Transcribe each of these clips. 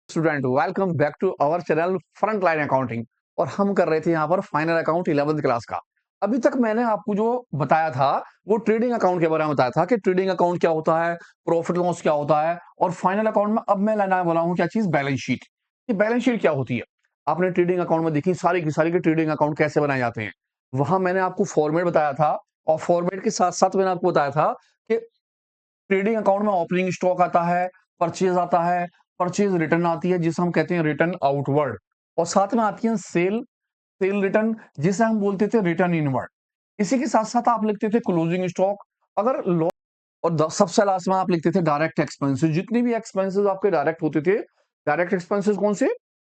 Student welcome back to our channel front line accounting. और हम कर रहे थे यहाँ पर फाइनल अकाउंट 11th क्लास का। अभी तक मैंने आपको जो बताया था वो ट्रेडिंग अकाउंट के बारे में बताया था कि ट्रेडिंग अकाउंट क्या होता है, प्रॉफिट लॉस क्या होता है। और फाइनल अकाउंट में अब मैं लाना वाला हूँ क्या चीज, बैलेंस शीट। ये बैलेंस शीट क्या होती है आपने ट्रेडिंग अकाउंट में देखी सारी की सारी के ट्रेडिंग अकाउंट कैसे बनाए जाते हैं। वहां मैंने आपको फॉर्मेट बताया था और फॉर्मेट के साथ साथ मैंने आपको बताया था कि ट्रेडिंग अकाउंट में ओपनिंग स्टॉक आता है, परचेज आता है, परचेज रिटर्न आती है जिसे हम कहते हैं रिटर्न आउटवर्ड, और साथ में आती है सेल सेल रिटर्न जिसे हम बोलते थे रिटर्न इनवर्ड। इसी के साथ साथ आप लिखते थे क्लोजिंग स्टॉक अगर लॉस, और सबसे लास्ट में आप लिखते थे डायरेक्ट एक्सपेंसेस। जितने भी एक्सपेंसेस आपके डायरेक्ट होते थे, डायरेक्ट एक्सपेंसेस कौन से,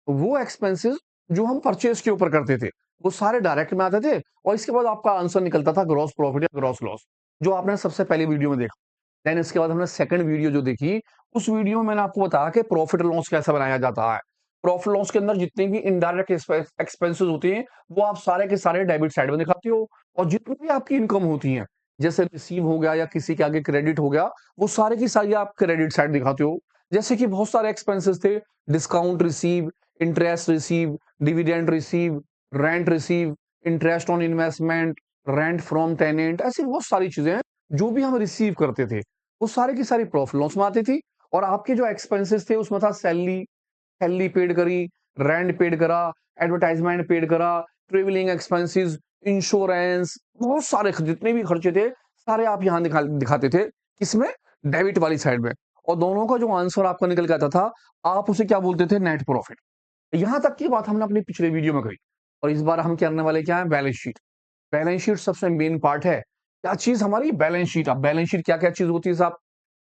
वो एक्सपेंसेस जो हम परचेज के ऊपर करते थे वो सारे डायरेक्ट में आते थे। और इसके बाद आपका आंसर निकलता था ग्रॉस प्रॉफिट या ग्रॉस लॉस, जो आपने सबसे पहली वीडियो में देखा। देन इसके बाद हमने सेकंड वीडियो जो देखी, उस वीडियो में मैंने आपको बताया कि प्रॉफिट लॉस कैसे बनाया जाता है। प्रॉफिट लॉस के अंदर जितने भी इनडायरेक्ट एक्सपेंसेस होते हैं वो आप सारे के सारे डेबिट साइड में दिखाते हो, और जितनी भी आपकी इनकम होती है जैसे रिसीव हो गया या किसी के आगे क्रेडिट हो गया, वो सारे की सारी आप क्रेडिट साइड दिखाते हो। जैसे कि बहुत सारे एक्सपेंसेस थे, discount receive, interest receive, dividend receive, rent receive, interest on investment, rent from tenant, ऐसी बहुत सारी चीजें हैं जो भी हम रिसीव करते थे वो सारे की सारी प्रॉफिट लॉस में आती थी। और आपके जो एक्सपेंसेस थे उसमें था सैलरी, सैलरी पेड करी, रेंट पेड करा, एडवर्टाइजमेंट पेड करा, ट्रेवलिंग एक्सपेंसेस, इंश्योरेंस, बहुत सारे जितने भी खर्चे थे सारे आप यहाँ दिखाते थे किसमें, डेबिट वाली साइड में। और दोनों का जो आंसर आपका निकल के आता था आप उसे क्या बोलते थे, नेट प्रॉफिट। यहां तक की बात हमने अपने पिछले वीडियो में करी। और इस बार हम करने वाले क्या है, बैलेंस शीट। बैलेंस शीट सबसे मेन पार्ट है। क्या चीज हमारी बैलेंस शीट। अब बैलेंस शीट क्या क्या चीज होती है साहब,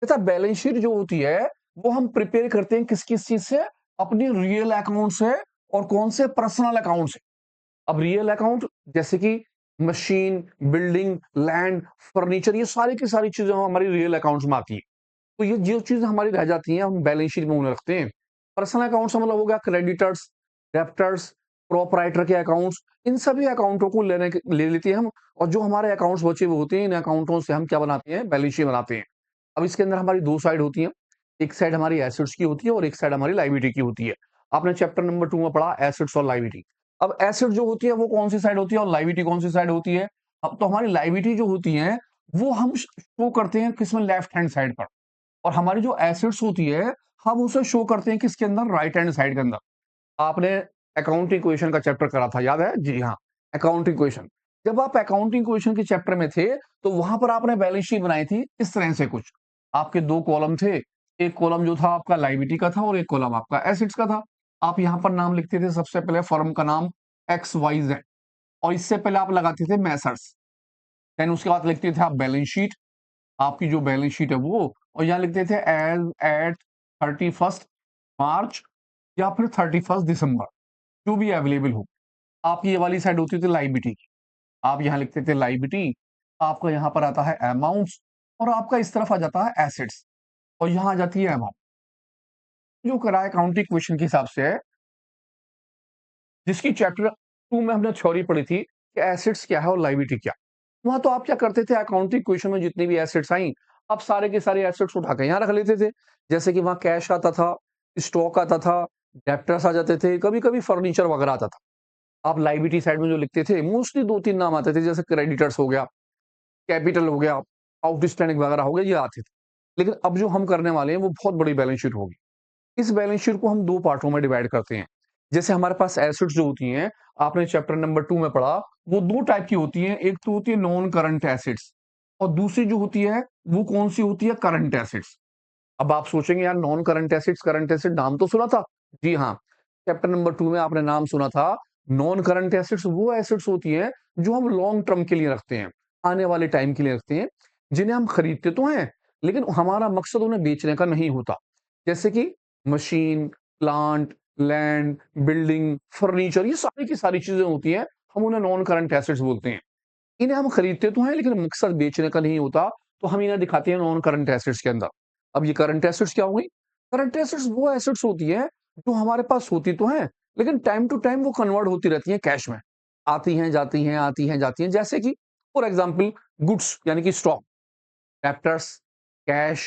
अच्छा बैलेंस शीट जो होती है वो हम प्रिपेयर करते हैं किस किस चीज से, अपनी रियल अकाउंट से और कौन से, पर्सनल अकाउंट से। अब रियल अकाउंट जैसे कि मशीन, बिल्डिंग, लैंड, फर्नीचर, ये सारी की सारी चीजें हमारी रियल अकाउंट्स में आती है। तो ये जो चीज हमारी रह जाती है हम बैलेंस शीट में उन्हें रखते हैं। पर्सनल अकाउंट से मतलब हो गया क्रेडिटर्स, डेप्टर्स, प्रोपराइटर के अकाउंट्स, इन सभी अकाउंटों को ले लेते हैं हम। और जो हमारे अकाउंट्स बचे हुए होते हैं इन अकाउंटों से हम क्या बनाते हैं, बैलेंस शीट बनाते हैं। अब इसके अंदर हमारी दो साइड होती है, एक साइड हमारी एसेट्स की होती है और एक साइड हमारी लाइबिलिटी की होती है। आपने चैप्टर नंबर 2 में पढ़ा एसेट्स और लाइबिलिटी। अब एसेट जो होती है वो कौन सी साइड होती है और लाइबिलिटी कौन सी साइड होती है। अब तो हमारी लाइबिलिटी जो होती है वो हम शो करते हैं किसमें, लेफ्ट हैंड साइड पर। और हमारी जो एसेट्स होती है हम उसे शो करते हैं किसके अंदर, राइट हैंड साइड के अंदर। आपने अकाउंटिंग इक्वेशन का चैप्टर करा था, याद है जी हाँ, अकाउंटिंग इक्वेशन। जब आप अकाउंटिंग इक्वेशन के चैप्टर में थे तो वहां पर आपने बैलेंस शीट बनाई थी इस तरह से कुछ। आपके दो कॉलम थे, एक कॉलम जो था आपका लाइबिलिटी का था और एक कॉलम आपका एसेट्स का था। आप यहाँ पर नाम लिखते थे सबसे पहले फर्म का नाम XYZ, और इससे पहले आप लगाते थे मैसर्स। देन उसके बाद लिखते थे आप बैलेंस शीट, आपकी जो बैलेंस शीट है वो। और यहाँ लिखते थे एज एट 31 मार्च या फिर 31 दिसंबर, जो भी अवेलेबल हो। आप ये वाली साइड होती थी लाइबिलिटी की, आप यहाँ लिखते थे लाइबिलिटी। आपका यहाँ पर आता है अमाउंट्स, और आपका इस तरफ आ जाता है एसेट्स, और यहाँ आ जाती है अमाउंट। जो कराए अकाउंटिंग क्वेश्चन के हिसाब से है, जिसकी चैप्टर 2 में हमने थ्योरी पढ़ी थी कि एसेट्स क्या है और लाइबिलिटी क्या। वहां तो आप क्या करते थे, अकाउंटिंग क्वेश्चन में जितनी भी एसेट्स आई आप सारे के सारे एसेट्स उठा के यहाँ रख लेते थे। जैसे कि वहां कैश आता था, स्टॉक आता था, डेप्टर्स आ जाते थे, कभी कभी फर्नीचर वगैरह आता था। आप लाइबिलिटी साइड में जो लिखते थे मोस्टली दो तीन नाम आते थे, जैसे क्रेडिटर्स हो गया, कैपिटल हो गया, आउटस्टैंडिंग वगैरह हो गया, ये आते थे। लेकिन अब जो हम करने वाले हैं वो बहुत बड़ी बैलेंस शीट होगी। इस बैलेंस शीट को हम दो पार्टों में डिवाइड करते हैं। जैसे हमारे पास एसेट्स जो होती हैं, आपने चैप्टर नंबर 2 में पढ़ा, वो दो टाइप की होती हैं। एक तो होती है नॉन करंट एसेट्स, और दूसरी जो होती है वो कौन सी होती है, करंट एसेट्स। अब आप सोचेंगे यार नॉन करंट एसेट नाम तो सुना था। जी हाँ, चैप्टर नंबर 2 में आपने नाम सुना था। नॉन करंट एसेट्स वो एसेट्स होती है जो हम लॉन्ग टर्म के लिए रखते हैं, आने वाले टाइम के लिए रखते हैं, जिन्हें हम खरीदते तो हैं लेकिन हमारा मकसद उन्हें बेचने का नहीं होता। जैसे कि machine, plant, land, building, furniture, ये सारी की सारी चीजें होती हैं, हम उन्हें नॉन करंट एसेट्स बोलते हैं। इन्हें हम खरीदते तो हैं लेकिन मकसद बेचने का नहीं होता, तो हम इन्हें दिखाते हैं नॉन करंट एसेट्स के अंदर। अब ये करंट एसेट्स क्या हो गई, करंट एसेट्स वो एसेट्स होती है जो हमारे पास होती तो हैं लेकिन टाइम टू टाइम वो कन्वर्ट होती रहती है कैश में, आती हैं जाती हैं, आती हैं जाती हैं। जैसे कि फॉर एग्जाम्पल गुड्स यानी कि stock, debtors, cash,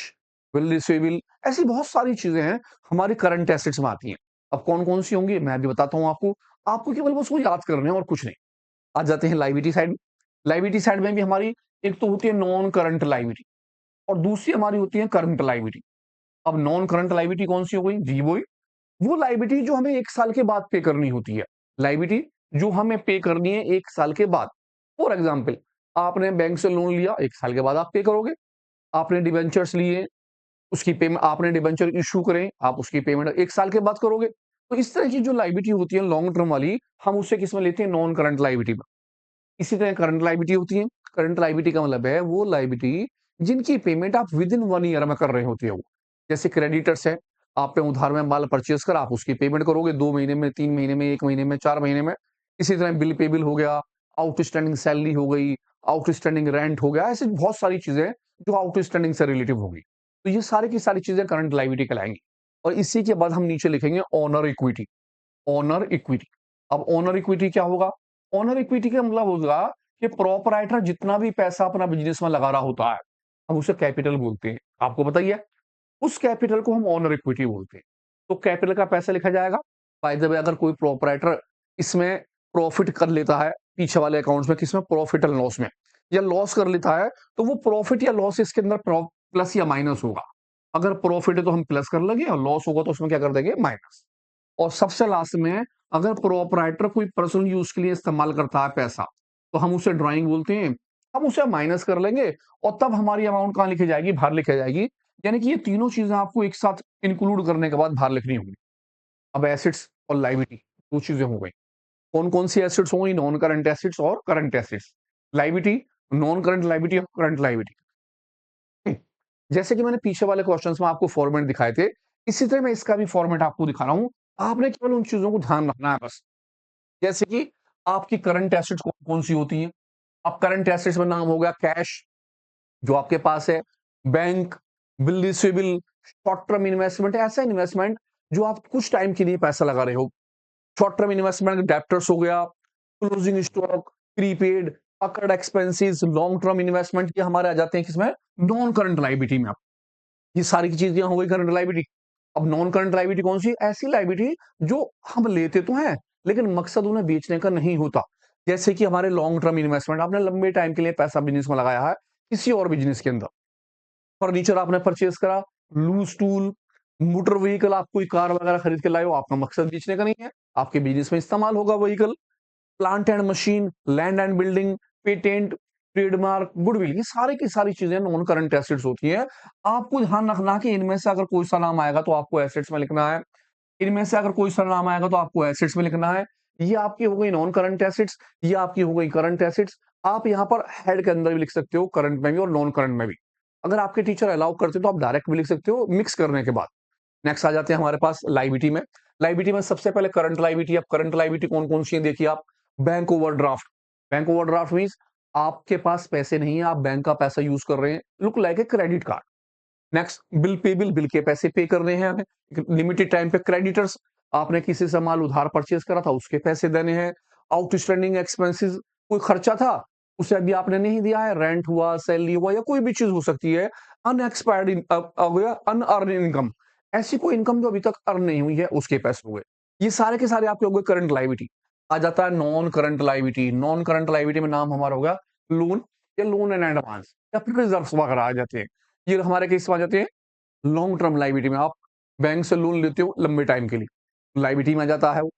bill receivable, ऐसी बहुत सारी चीज़ें हैं हमारी करंट एसेट्स में आती हैं। अब कौन-कौन सी होंगी मैं भी बताता हूँ आपको। आपको केवल बस वो याद करने हैं और कुछ नहीं। आ जाते हैं लायबिलिटी साइड में। लायबिलिटी साइड में भी हमारी एक तो होती है नॉन करंट लायबिलिटी और दूसरी हमारी होती है करंट लायबिलिटी। अब नॉन करंट लायबिलिटी कौन-सी हो गई? जी वही, वो लायबिलिटी जो हमें 1 साल के बाद पे करनी होती है। लायबिलिटी जो हमें पे करनी है 1 साल के बाद। फॉर एग्ज़ाम्पल आपने बैंक से लोन लिया, 1 साल के बाद आप पे करोगे। आपने डिबेंचर्स लिए, उसकी पेमेंट आपने डिबेंचर इश्यू करे, आप उसकी पेमेंट 1 साल के बाद करोगे। तो इस तरह की जो लायबिलिटी होती है लॉन्ग टर्म वाली, हम उससे किसमें लेते हैं? नॉन करंट लायबिलिटी में। इसी तरह करंट लायबिलिटी होती है। करंट लायबिलिटी का मतलब है वो लायबिलिटी जिनकी पेमेंट आप विदिन 1 ईयर में कर रहे होते हो। जैसे क्रेडिटर्स है, आपने उधार में माल परचेज़ करा, आप उसकी पेमेंट करोगे 2 महीने में, 3 महीने में, 1 महीने में, 4 महीने में। इसी तरह बिल पेबल हो गया, आउटस्टैंडिंग सैलरी हो गई, आउटस्टैंडिंग रेंट हो गया, ऐसी बहुत सारी चीज़ें हैं जो आउटस्टैंडिंग से रिलेटिव होगी। तो ये सारी की सारी चीज़ें करंट लायबिलिटी कहलाएँगी। और इसी के बाद हम नीचे लिखेंगे ओनर इक्विटी। Owner equity. अब ओनर इक्विटी क्या होगा? ओनर इक्विटी का मतलब होगा कि प्रोपराइटर जितना भी पैसा अपना बिज़नेस में लगा रहा होता है, हम उसे कैपिटल बोलते हैं। आपको पता ही है, उस कैपिटल को हम ओनर इक्विटी बोलते हैं। तो कैपिटल का पैसा लिखा जाएगा। बाय द वे अगर कोई प्रोपराइटर इसमें प्रॉफिट कर लेता है, पीछे वाले अकाउंट्स में किसमें? प्रॉफिट एंड लॉस में, या लॉस कर लेता है, तो वो प्रॉफिट या लॉस इसके अंदर प्लस या माइनस होगा। अगर प्रॉफिट है तो हम प्लस कर लेंगे और लॉस होगा तो उसमें क्या कर देंगे? माइनस। और सबसे लास्ट में अगर प्रोपराइटर कोई पर्सनल यूज़ के लिए इस्तेमाल करता है पैसा, तो हम उसे ड्राइंग बोलते हैं। हम उसे माइनस कर लेंगे और तब हमारी अमाउंट कहाँ लिखी जाएगी? बाहर लिखी जाएगी। यानी कि ये तीनों चीज़ें आपको एक साथ इंक्लूड करने के बाद बाहर लिखनी होंगी। अब एसेट्स और लायबिलिटी 2 चीज़ें हो गई। कौन-कौन सी एसेट्स हो गई? नॉन करंट एसेट्स और current assets. Liability, non current liability और करंट लायबिलिटी। जैसे कि मैंने पीछे वाले क्वेश्चंस में आपको फॉर्मेट दिखाए थे, इसी तरह मैं इसका भी फॉर्मेट आपको दिखा रहा हूँ। आपने केवल उन चीज़ों को ध्यान रखना है बस। जैसे कि आपकी करंट एसेट्स कौन-कौन सी होती हैं? अब करंट एसेट्स में नाम हो गया कैश जो आपके पास है, bank, bill receivable, short term investment, ऐसा इन्वेस्टमेंट जो आप कुछ टाइम के लिए पैसा लगा रहे हो। शॉर्ट टर्म इन्वेस्टमेंट डेब्टर्स हो गया, closing stock, prepaid, occurred expenses, long term investment ये हमारे आ जाते हैं किसमें? नॉन करंट लायबिलिटी में। ये सारी की चीज़ें हो गई करंट लायबिलिटी। अब नॉन करंट लायबिलिटी कौन-सी? ऐसी लायबिलिटी जो हम लेते तो हैं, लेकिन मकसद उन्हें बेचने का नहीं होता। जैसे कि हमारे लॉन्ग टर्म इन्वेस्टमेंट आपने लंबे टाइम के लिए पैसा बिज़नेस में लगाया है, किसी और बिज़नेस के अंदर। फर्नीचर आपने परचेज़ करा, लूज़ टूल, मोटर व्हीकल आप कोई कार वगैरह खरीद के लाए हो, आपका मकसद बेचने का नहीं है, आपके बिज़नेस में इस्तेमाल होगा vehicle. Plant and machine, land and building, patent, trademark, goodwill ये सारी की सारी चीज़ें नॉन करंट एसेट्स होती हैं। आपको ध्यान रखना कि इनमें से अगर कोई सा नाम आएगा तो आपको एसेट्स में लिखना है। इनमें से अगर कोई सा नाम आएगा तो आपको एसेट्स में लिखना है। ये आपकी हो गई नॉन करंट एसेट्स, ये आपकी हो गई करंट एसेट्स। आप यहाँ पर हेड के अंदर भी लिख सकते हो, करंट में भी और नॉन करंट में भी। अगर आपके टीचर अलाउ करते तो आप डायरेक्ट भी लिख सकते हो मिक्स करने के बाद। नेक्स्ट आ जाते हैं हमारे पास लायबिलिटी में। लायबिलिटी में सबसे पहले करंट लायबिलिटी। अब करंट लायबिलिटी कौन-कौन सी है देखिए आप। Bank overdraft. Bank overdraft means आपके पास पैसे नहीं है, आप बैंक का पैसा यूज़ कर रहे हैं, look like a credit card. Next bill payable, bill के पैसे पे करने हैं हमें। लिमिटेड टाइम पे क्रेडिटर्स, आपने किसी से माल उधार परचेज़ करा था, उसके पैसे देने हैं। आउटस्टैंडिंग एक्सपेंसेस, कोई खर्चा था, उसे अभी आपने नहीं दिया है, रेंट हुआ, सैलरी हुआ या कोई भी चीज़ हो सकती है। अनएक्सपायर्ड हो गया, अनअर्न्ड इनकम, ऐसी कोई इनकम जो अभी तक अर्न नहीं हुई है, उसके पैसे हुए। ये सारे के सारे आपके हो गए करंट लायबिलिटी। आ जाता है non current liability. Non current liability में नाम हमारा हो गया लोन या लोन एंड एडवांस या फिर रिजर्व्स वगैरह आ जाते हैं। ये हमारे केस में आ जाते हैं लॉन्ग टर्म लायबिलिटी में। आप बैंक से लोन लेते हो लंबे टाइम के लिए, लायबिलिटी में आ जाता है वो।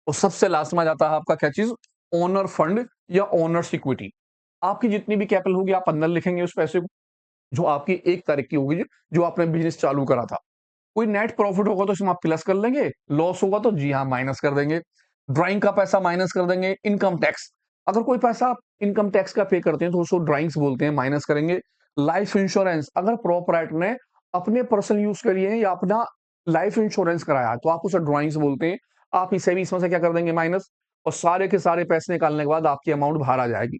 और सबसे लास्ट में आ जाता है आपका क्या चीज़? ओनर फंड या ओनर्स इक्विटी। आपकी जितनी भी कैपिटल होगी आप अंदर लिखेंगे उस पैसे को, जो आपकी 1 तारीख की होगी, जो आपने बिज़नेस चालू करा था। कोई नेट प्रॉफिट होगा तो उसमें आप प्लस कर लेंगे, लॉस होगा तो जी हाँ, माइनस कर देंगे। ड्राइंग का पैसा माइनस कर देंगे, इनकम टैक्स, अगर कोई पैसा आप इनकम टैक्स का पे करते हैं तो उसको ड्राइंग्स बोलते हैं, माइनस करेंगे। लाइफ इंश्योरेंस, अगर प्रोपराइटर ने अपने पर्सनल यूज़ के लिए या अपना लाइफ इंश्योरेंस कराया है, तो आप उसे ड्राइंग्स बोलते हैं। आप इसे भी इसमें से क्या कर देंगे? माइनस। और सारे के सारे पैसे निकालने के बाद आपकी अमाउंट बाहर आ जाएगी।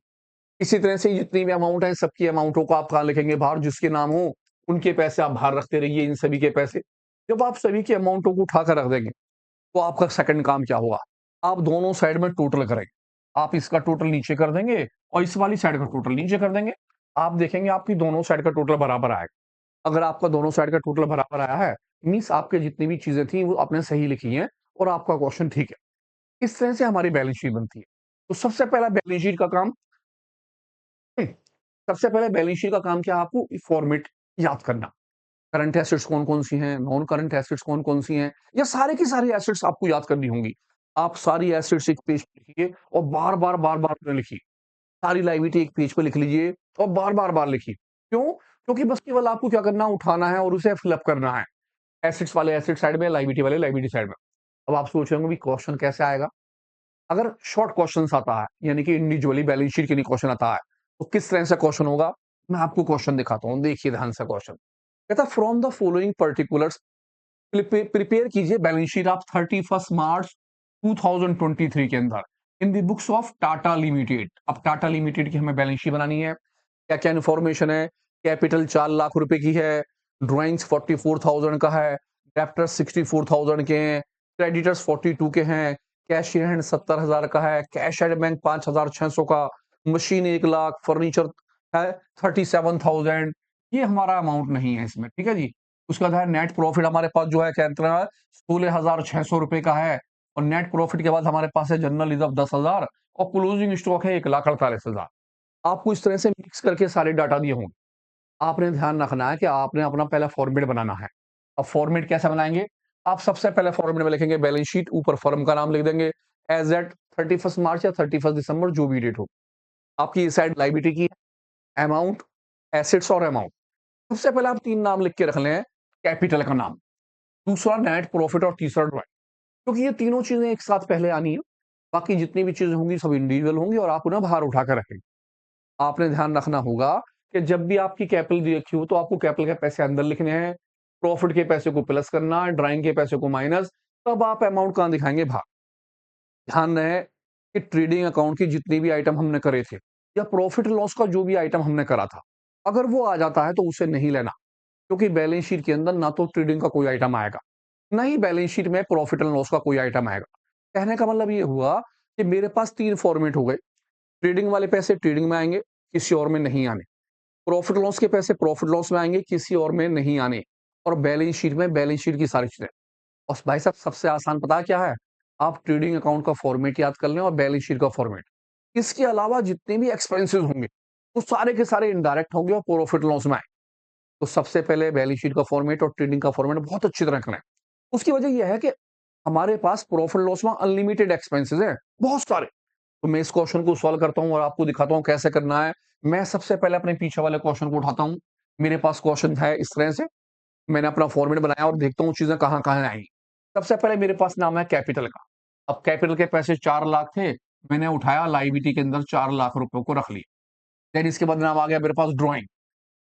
इसी तरह से जितनी भी अमाउंट है, सबकी अमाउंटों को आप कहाँ लिखेंगे? बाहर, जिसके नाम हो, उनके पैसे आप बाहर रखते रहिए, इन सभी के पैसे। जब आप सभी की अमाउंटों को उठाकर रख देंगे, तो आपका सेकंड काम क्या होगा? आप दोनों साइड में टोटल करेंगे। आप इसका टोटल नीचे कर देंगे और इस वाली साइड का टोटल नीचे कर देंगे। आप देखेंगे आपकी दोनों साइड का टोटल बराबर आएगा। अगर आपका दोनों साइड का टोटल बराबर आया है, मीन्स आपके जितनी भी चीज़ें थी वो आपने सही लिखी हैं और आपका क्वेश्चन ठीक है। इस तरह से हमारी बैलेंस शीट बनती है। तो सबसे पहला बैलेंस शीट का काम सबसे पहले बैलेंस शीट का काम क्या है आपको फॉर्मेट याद करना। करंट एसेट्स कौन-कौन सी हैं, नॉन करंट एसेट्स कौन-कौन सी हैं, या सारे की सारी एसेट्स आपको याद करनी होंगी। आप सारी एसेट्स एक पेज पे लिखिए और बार-बार, बार-बार ना लिखिए। सारी लायबिलिटी एक पेज पे लिख लीजिए और बार-बार बार लिखिए। क्यों? क्योंकि बस केवल आपको क्या करना है, उठाना है और उसे फिल अप करना है। एसेट्स वाले एसेट साइड में, लायबिलिटी वाले लायबिलिटी साइड में। अब आप सोच रहे होंगे भी क्वेश्चन कैसे आएगा? अगर शॉर्ट क्वेश्चंस आता है, यानी कि इंडिविजुअली बैलेंस शीट के लिए क्वेश्चन आता है, तो किस तरह से क्वेश्चन होगा? मैं आपको क्वेश्चन दिखाता हूँ, देखिए ध्यान से क्वेश्चन। कहता है from the following particulars prepare कीजिए बैलेंस शीट ऑफ 31 मार्च 2023 के अंदर in the books of Tata limited. अब टाटा लिमिटेड की हमें बैलेंस शीट बनानी है। क्या क्या इन्फॉर्मेशन है? कैपिटल 4 लाख रुपए की है, ड्राइंग्स 44,000 का है, डेप्टर्स 64,000 के हैं, क्रेडिटर्स 42 के हैं, कैश इन हैंड 70,000 का है, कैश एट बैंक 5,600 का, मशीन 1 लाख, फर्नीचर है 37,000। ये हमारा अमाउंट नहीं है इसमें, ठीक है जी। उसके बाद है नेट प्रॉफिट हमारे पास जो है कितना है, 16,600 रुपए का है, और नेट प्रॉफिट के बाद हमारे पास है जनरल रिजर्व 10,000 और क्लोजिंग स्टॉक है 1,48,000। आपको इस तरह से मिक्स करके सारे डाटा दिए होंगे। आपने ध्यान रखना है कि आपने अपना पहला फॉर्मेट बनाना है। अब फॉर्मेट कैसे बनाएँगे? आप सबसे पहले फॉर्मेट में लिखेंगे बैलेंस शीट, ऊपर फर्म का नाम लिख देंगे, एज़ एट 31 मार्च या 31 दिसंबर जो भी डेट हो। आपकी इस साइड लायबिलिटी की अमाउंट, एसेट्स और अमाउंट। सबसे पहले आप 3 नाम लिख के रख लें, कैपिटल का नाम, दूसरा नेट प्रॉफिट और तीसरा ड्राइंग। क्योंकि ये तीनों चीज़ें एक साथ पहले आनी है। बाकी जितनी भी चीज़ें होंगी सब इंडिविजुअल होंगी और आप उन्हें बाहर उठा कर रखेंगे। आपने ध्यान रखना होगा कि जब भी आपकी कैपिटल दी रखी हो तो आपको कैपिटल के पैसे अंदर लिखने हैं, प्रॉफिट के पैसे को प्लस करना है, ड्राइंग के पैसे को माइनस, तब आप अमाउंट कहाँ दिखाएँगे बाहर। ध्यान रहे कि ट्रेडिंग अकाउंट की जितनी भी आइटम हमने करे थे या प्रॉफिट लॉस का जो भी आइटम हमने करा था, अगर वो आ जाता है तो उसे नहीं लेना, क्योंकि बैलेंस शीट के अंदर ना तो ट्रेडिंग का कोई आइटम आएगा, ना ही बैलेंस शीट में प्रॉफिट एंड लॉस का कोई आइटम आएगा। कहने का मतलब ये हुआ कि मेरे पास 3 फॉर्मेट हो गए। ट्रेडिंग वाले पैसे ट्रेडिंग में आएँगे, किसी और में नहीं आने। प्रॉफिट लॉस के पैसे प्रॉफिट लॉस में आएँगे, किसी और में नहीं आने। और बैलेंस शीट में बैलेंस शीट की सारी चीज़ें। और भाई साहब सबसे आसान पता है क्या है? आप ट्रेडिंग अकाउंट का फॉर्मेट याद कर लें और बैलेंस शीट का फॉर्मेट। इसके अलावा जितने भी एक्सपेंसेस होंगे, वो सारे के सारे इनडायरेक्ट होंगे और प्रॉफिट लॉस में आएँ। तो सबसे पहले बैलेंस शीट का फॉर्मेट और ट्रेडिंग का फॉर्मेट बहुत अच्छी तरह रखना है। उसकी वजह ये है कि हमारे पास प्रॉफिट लॉस में अनलिमिटेड एक्सपेंसेस हैं, बहुत सारे। तो मैं इस क्वेश्चन को सॉल्व करता हूँ और आपको दिखाता हूँ कैसे करना है। मैं सबसे पहले अपने पीछे वाले क्वेश्चन को उठाता हूँ। मेरे पास क्वेश्चन है इस तरह से, मैंने अपना फॉर्मेट बनाया और देखता हूँ चीज़ें कहाँ-कहाँ आएँगी। सबसे पहले मेरे पास नाम है कैपिटल का। अब कैपिटल के पैसे 4 लाख थे, मैंने उठाया लायबिलिटी के अंदर 4 लाख रुपए को रख लिया। देन इसके बाद नाम आ गया मेरे पास ड्राइंग।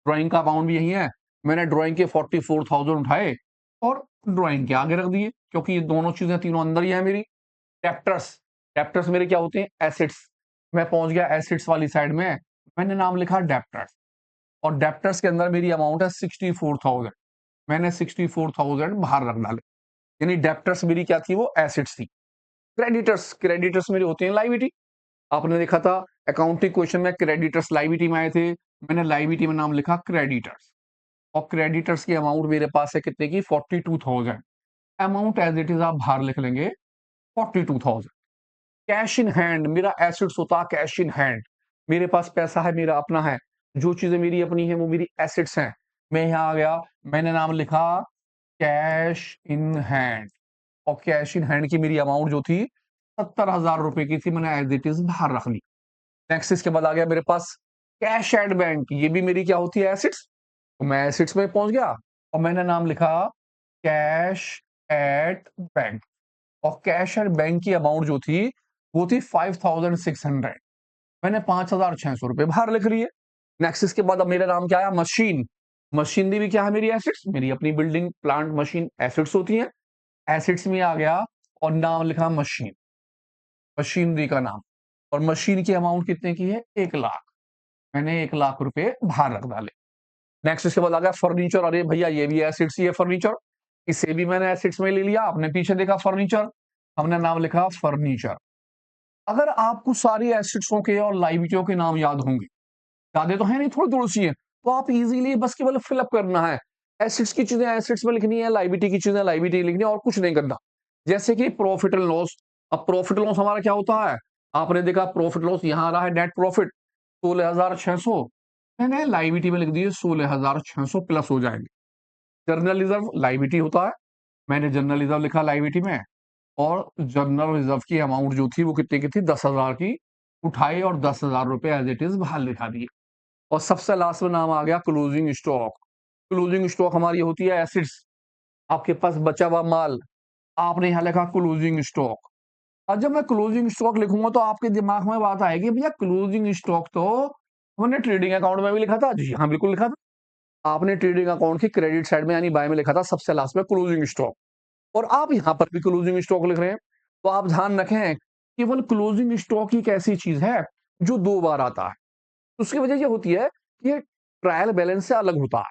ड्राइंग का अमाउंट भी यही है। मैंने ड्राइंग के 44,000 उठाए और ड्राइंग के आगे रख दिए, क्योंकि ये दोनों चीज़ें तीनों अंदर ही है मेरी। डेब्टर्स, डेब्टर्स मेरे क्या होते हैं? एसेट्स। मैं पहुँच गया एसेट्स वाली साइड में, मैंने नाम लिखा डेब्टर्स और डेब्टर्स के अंदर मेरी अमाउंट है 64,000। मैंने 64,000 बाहर रख डाले। यानी डेब्टर्स मेरी क्या थी? वो एसेट्स थी। क्रेडिटर्स, क्रेडिटर्स मेरे होते हैं लायबिलिटी। आपने देखा था अकाउंटिंग क्वेश्चन में क्रेडिटर्स लायबिलिटी में आए थे। मैंने लायबिलिटी में नाम लिखा क्रेडिटर्स और क्रेडिटर्स की अमाउंट मेरे पास है कितने की? 42,000। अमाउंट एज़ इट इज़ आप बाहर लिख लेंगे 42,000। कैश इन हैंड मेरा एसेट्स होता है, कैश इन हैंड। मेरे पास पैसा है, मेरा अपना है। जो चीज़ें मेरी अपनी हैं, वो मेरी एसेट्स हैं। मैं यहाँ आ गया, मैंने नाम लिखा कैश इन हैंड और कैश इन हैंड की मेरी अमाउंट जो थी 70,000 रुपए की थी, मैंने एज़ इट इज़ बाहर रख ली। नेक्स्ट इसके बाद आ गया मेरे पास कैश एट बैंक, ये भी मेरी क्या होती है? एसेट्स। तो मैं एसेट्स में पहुँच गया और मैंने नाम लिखा कैश एट बैंक और कैश एट बैंक की अमाउंट जो थी, वो थी 5,600। मैंने 5,600 रुपए बाहर लिख लिए। नेक्स्ट इसके बाद अब मेरा नाम क्या आया? मशीन। मशीनरी भी क्या है? मेरी एसेट्स, मेरी अपनी बिल्डिंग, प्लांट, मशीन एसेट्स होती हैं। एसेट्स में आ गया और नाम लिखा मशीन, मशीनरी का नाम और मशीन की अमाउंट कितने की है? 1 लाख। मैंने 1 लाख रुपए बाहर रख डाले। नेक्स्ट इसके बाद आ गया फर्नीचर। अरे भैया ये भी एसेट्स ही है फर्नीचर, इसे भी मैंने एसेट्स में ले लिया। आपने पीछे देखा फर्नीचर, हमने नाम लिखा फर्नीचर। अगर आपको सारी एसेट्सों के और लायबिलिटियों के नाम याद होंगे, यादें तो है नहीं, थोड़ी-थोड़ी सी हैं, तो आप इज़िली बस केवल फिल अप करना है। एसेट्स की चीजें एसेट्स में लिखनी है, लाइबिलिटी की चीजें लाइबिलिटी लिखनी है और कुछ नहीं करना। जैसे कि प्रॉफिट एंड लॉस। अब प्रॉफिट लॉस हमारा क्या होता है? आपने देखा प्रॉफिट लॉस यहाँ आ रहा है, नेट प्रॉफिट 16,600, मैंने लाइबिलिटी में लिख दिए 16,600 प्लस हो जाएंगे। जर्नल रिजर्व लाइबिलिटी होता है, मैंने जर्नल रिजर्व लिखा लाइबिलिटी में, और जर्नल रिजर्व की अमाउंट जो थी वो कितनी की थी? 10,000 की उठाई और 10,000 रुपए एज इट इज बाहर लिखा दिए। और सबसे लास्ट में नाम आ गया क्लोजिंग स्टॉक। क्लोजिंग स्टॉक हमारी होती है एसिड्स, आपके पास बचा हुआ माल, आपने यहाँ लिखा क्लोजिंग स्टॉक। और जब मैं क्लोजिंग स्टॉक लिखूंगा तो आपके दिमाग में बात आएगी, भैया क्लोजिंग स्टॉक तो हमने ट्रेडिंग अकाउंट में भी लिखा था। जी हाँ, बिल्कुल लिखा था। आपने ट्रेडिंग अकाउंट की क्रेडिट साइड में यानी बाय में लिखा था सबसे लास्ट में क्लोजिंग स्टॉक, और आप यहाँ पर भी क्लोजिंग स्टॉक लिख रहे हैं। तो आप ध्यान रखें, केवल क्लोजिंग स्टॉक ही एक ऐसी चीज है जो 2 बार आता है। उसकी वजह ये होती है कि ये ट्रायल बैलेंस से अलग होता है।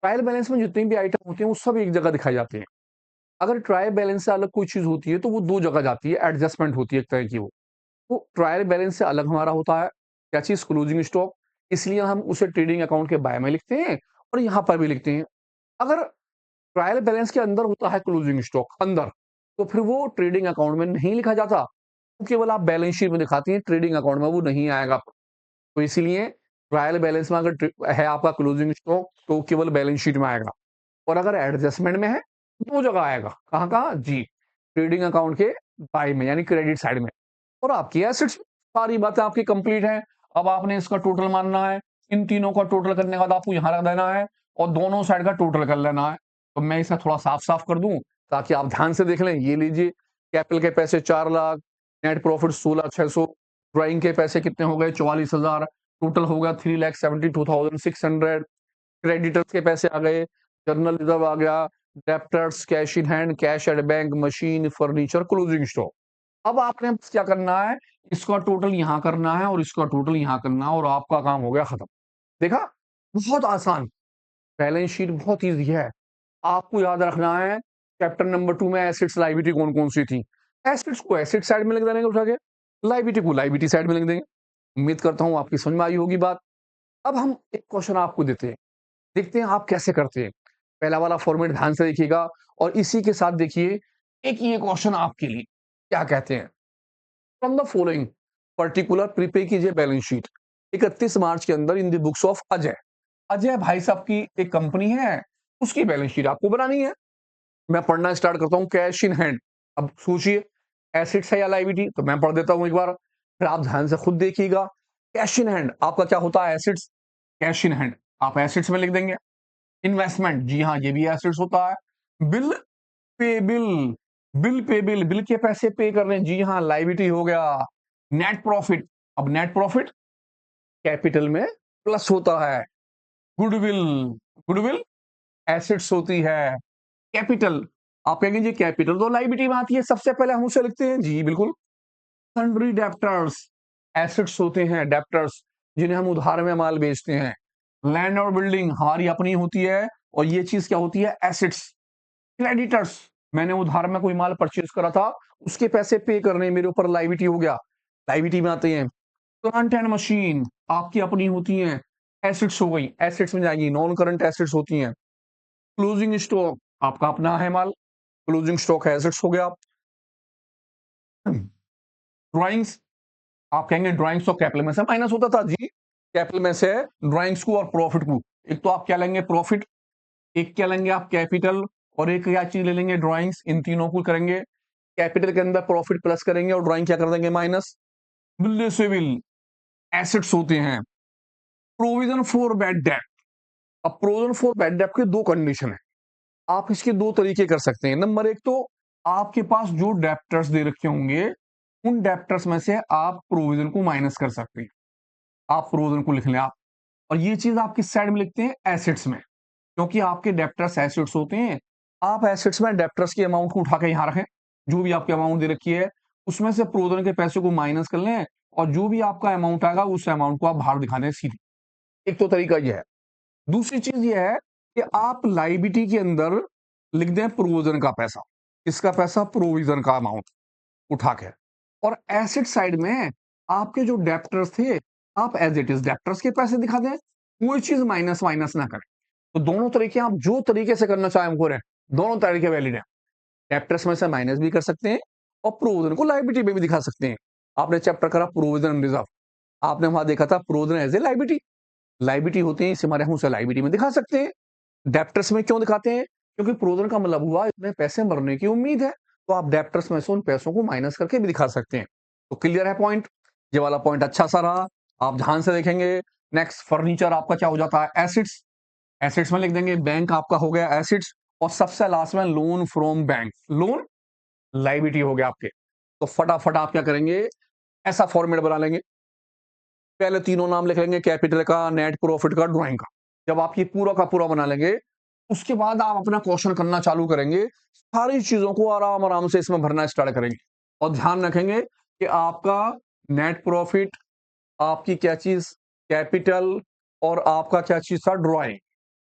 ट्रायल बैलेंस में जितनी भी आइटम होते हैं वो सब एक जगह दिखाई जाते हैं। अगर ट्रायल बैलेंस से अलग कोई चीज होती है तो वो 2 जगह जाती है, एडजस्टमेंट होती है एक तरह की वो। तो ट्रायल बैलेंस से अलग हमारा होता है क्या चीज? Closing stock. इसलिए हम उसे ट्रेडिंग अकाउंट के बाय में लिखते हैं और यहाँ पर भी लिखते हैं। अगर ट्रायल बैलेंस के अंदर होता है क्लोजिंग स्टॉक अंदर, तो फिर वो ट्रेडिंग अकाउंट में नहीं लिखा जाता, वो केवल आप बैलेंस शीट में दिखाती हैं, ट्रेडिंग अकाउंट में वो नहीं आएगा। तो इसीलिए ट्रायल बैलेंस में अगर है आपका क्लोजिंग स्टॉक तो केवल बैलेंस शीट में आएगा, और अगर एडजस्टमेंट में है 2 जगह आएगा। कहाँ कहाँ? जी, ट्रेडिंग अकाउंट के बाय में यानी क्रेडिट साइड में। और आपकी एसेट्स, सारी बातें आपकी कंप्लीट हैं। अब आपने इसका टोटल मानना है, इन तीनों का टोटल करने के बाद आपको यहाँ रख देना है और दोनों साइड का टोटल कर लेना है। तो मैं इसे थोड़ा साफ साफ कर दूं ताकि आप ध्यान से देख लें। ये लीजिए, कैपिटल के पैसे 4 लाख, नेट प्रॉफिट 16,600, ड्राइंग के पैसे कितने हो गए? 44,000, टोटल हो गया 3,72,600। क्रेडिटर्स के पैसे आ गए, जर्नल रिजर्व आ गया, debtors, cash in hand, cash at bank, machine, furniture, closing stock. अब आपने बस क्या करना है, इसका टोटल यहां करना है और इसका टोटल यहां करना है और आपका काम हो गया खत्म। देखा, बहुत आसान। बैलेंस शीट बहुत इजी है। आपको याद रखना है, चैप्टर नंबर 2 में एसेट्स लायबिलिटी कौन कौन सी थी। एसेट्स को एसेट साइड में लिख देंगे उठा के, लायबिलिटी को लायबिलिटी साइड में लिख देंगे। उम्मीद करता हूं आपकी समझ में आई होगी बात। अब हम एक क्वेश्चन आपको देते हैं, देखते हैं आप कैसे करते हैं। पहला वाला फॉर्मेट ध्यान से देखिएगा और इसी के साथ देखिए एक ये क्वेश्चन आपके लिए क्या कहते हैं। From the following particular prepare कीजिए बैलेंस शीट 31 मार्च के अंदर in the books of Ajay. Ajay भाई साहब की एक कंपनी है, उसकी बैलेंस शीट आपको बनानी है। मैं पढ़ना स्टार्ट करता हूँ। कैश इन हैंड, अब सोचिए एसेट्स है या लायबिलिटी, तो मैं पढ़ देता हूँ एक बार, फिर आप ध्यान से खुद देखिएगा। कैश इन हैंड आपका क्या होता है? एसेट्स। कैश इन हैंड आप एसेट्स में लिख देंगे। इन्वेस्टमेंट, जी हाँ, ये भी एसेट्स होता है। Bill pay bill, bill pay bill के पैसे पे कर रहे हैं, जी हाँ, लायबिलिटी हो गया। नेट प्रॉफिट, अब नेट प्रॉफिट कैपिटल में प्लस होता है। गुडविल, गुडविल एसेट्स होती है। कैपिटल, आप कहेंगे जी कैपिटल तो लायबिलिटी में आती है, सबसे पहले हम उसे लिखते हैं, जी बिल्कुल। सन्ड्री डेप्टर्स एसेट्स होते हैं, डेप्टर्स जिन्हें हम उधार में माल बेचते हैं। लैंड और बिल्डिंग हमारी अपनी होती है और ये चीज क्या होती है? एसेट्स। क्रेडिटर्स, मैंने उधार में कोई माल परचेज करा था, उसके पैसे पे करने, मेरे ऊपर लायबिलिटी हो गया, लायबिलिटी में आते हैं। प्लांट एंड मशीन आपकी अपनी होती हैं, एसेट्स हो गई, एसेट्स में जाएंगी। नॉन करंट एसेट्स होती हैं। क्लोजिंग स्टॉक आपका अपना है माल, क्लोजिंग स्टॉक एसेट्स हो गया। ड्राइंग्स, आप कहेंगे ड्राइंग्स तो कैपिटल में से माइनस होता था, जी कैपिटल में से ड्राइंग्स को और प्रॉफिट को, एक तो आप क्या लेंगे? प्रॉफिट, एक क्या लेंगे आप? कैपिटल, और एक क्या चीज ले लेंगे? ड्राइंग्स। इन तीनों को करेंगे, कैपिटल के अंदर प्रॉफिट प्लस करेंगे और ड्राइंग क्या कर देंगे? माइनस। बिल से बिल एसेट्स होते हैं। प्रोविजन फॉर बैड डेट, अब प्रोविजन फॉर बैड डेट के दो कंडीशन है, आप इसके दो तरीके कर सकते हैं। नंबर एक तो आपके पास जो डेप्टर्स दे रखे होंगे उन डेप्टर्स में से आप प्रोविजन को माइनस कर सकते हैं, आप प्रोविजन को लिख लें आप, और ये चीज आप किस साइड में लिखते हैं? एसेट्स में, क्योंकि आपके डेप्टर्स एसेट्स होते हैं। आप एसेट्स में डेप्टर्स की अमाउंट को उठा के यहां रखें, जो भी आपकी अमाउंट दे रखी है उसमें से प्रोविजन के पैसे को माइनस कर लें और जो भी आपका अमाउंट आएगा उस अमाउंट को आप बाहर दिखा दें सीधे। एक तो तरीका यह है। दूसरी चीज यह है कि आप लायबिलिटी के अंदर लिख दें प्रोविजन का पैसा। किसका पैसा? प्रोविजन का अमाउंट उठा के। और एसेट साइड में आपके जो डेप्टर्स थे आप एज इट इज डेप्टर्स के पैसे दिखा दें, कोई चीज माइनस माइनस ना करें। तो दोनों तरीके आप जो तरीके से करना चाहें हमको रहे, दोनों तरीके वैलिड है। डेब्टर्स में से माइनस भी कर सकते हैं और प्रोविजन को लायबिलिटी में भी दिखा सकते हैं। आपने चैप्टर करा प्रोविजन रिजर्व, आपने वहां देखा था provision as a liability, liability होती है, इसे हमारे हम उसे लायबिलिटी में दिखा सकते हैं। डेब्टर्स में क्यों दिखाते हैं? क्योंकि प्रोविजन का मतलब हुआ इतने पैसे मरने की उम्मीद है, तो आप डेब्टर्स में से उन पैसों को माइनस करके भी दिखा सकते हैं। तो क्लियर है पॉइंट? ये वाला पॉइंट अच्छा सा रहा, आप ध्यान से देखेंगे। नेक्स्ट फर्नीचर आपका क्या हो जाता है? एसिड्स। एसिड्स में लिख देंगे बैंक आपका हो गया एसिड्स, और सबसे लास्ट में loan from bank, loan liability हो गया आपके। तो फटाफट आप क्या करेंगे, ऐसा फॉर्मेट बना लेंगे। पहले तीनों नाम लिख लेंगे, कैपिटल का, नेट प्रॉफिट का, ड्राइंग का। जब आप ये पूरा का पूरा बना लेंगे, उसके बाद आप अपना क्वेश्चन करना चालू करेंगे, सारी चीजों को आराम आराम से इसमें भरना स्टार्ट करेंगे। और ध्यान रखेंगे कि आपका नेट प्रॉफिट, आपकी क्या चीज कैपिटल, और आपका क्या चीज था ड्राइंग,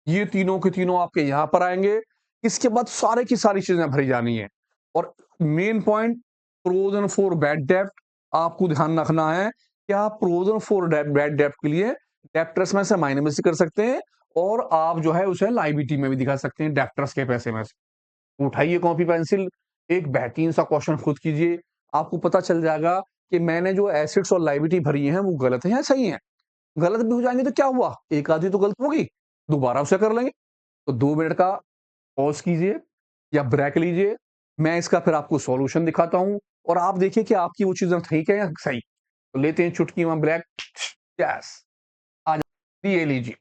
ये तीनों के तीनों आपके यहां पर आएंगे। इसके बाद सारे की सारी चीजें भरी जानी है। और main point, provision for bad डेब्ट, आपको ध्यान रखना है कि आप प्रोविजन फॉर बैड डेब्ट के लिए डेब्टर्स में से माइनस भी कर सकते हैं, और आप जो है उसे लायबिलिटी में भी दिखा सकते हैं डेब्टर्स के पैसे में से। उठाइए कॉपी पेंसिल, एक बेहतरीन सा क्वेश्चन खुद कीजिए, आपको पता चल जाएगा कि मैंने जो एसेट्स और लायबिलिटी भरी है वो गलत है या सही है। गलत भी हो जाएंगे तो क्या हुआ, एक आधी तो गलत होगी, दोबारा उसे कर लेंगे। तो 2 मिनट का पॉज़ कीजिए या ब्रेक लीजिए, मैं इसका फिर आपको सॉल्यूशन दिखाता हूँ, और आप देखिए कि आपकी वो चीज़ें ठीक है या सही। तो लेते हैं चुटकी में ब्रेक, यस, आ जाइए, ये लीजिए।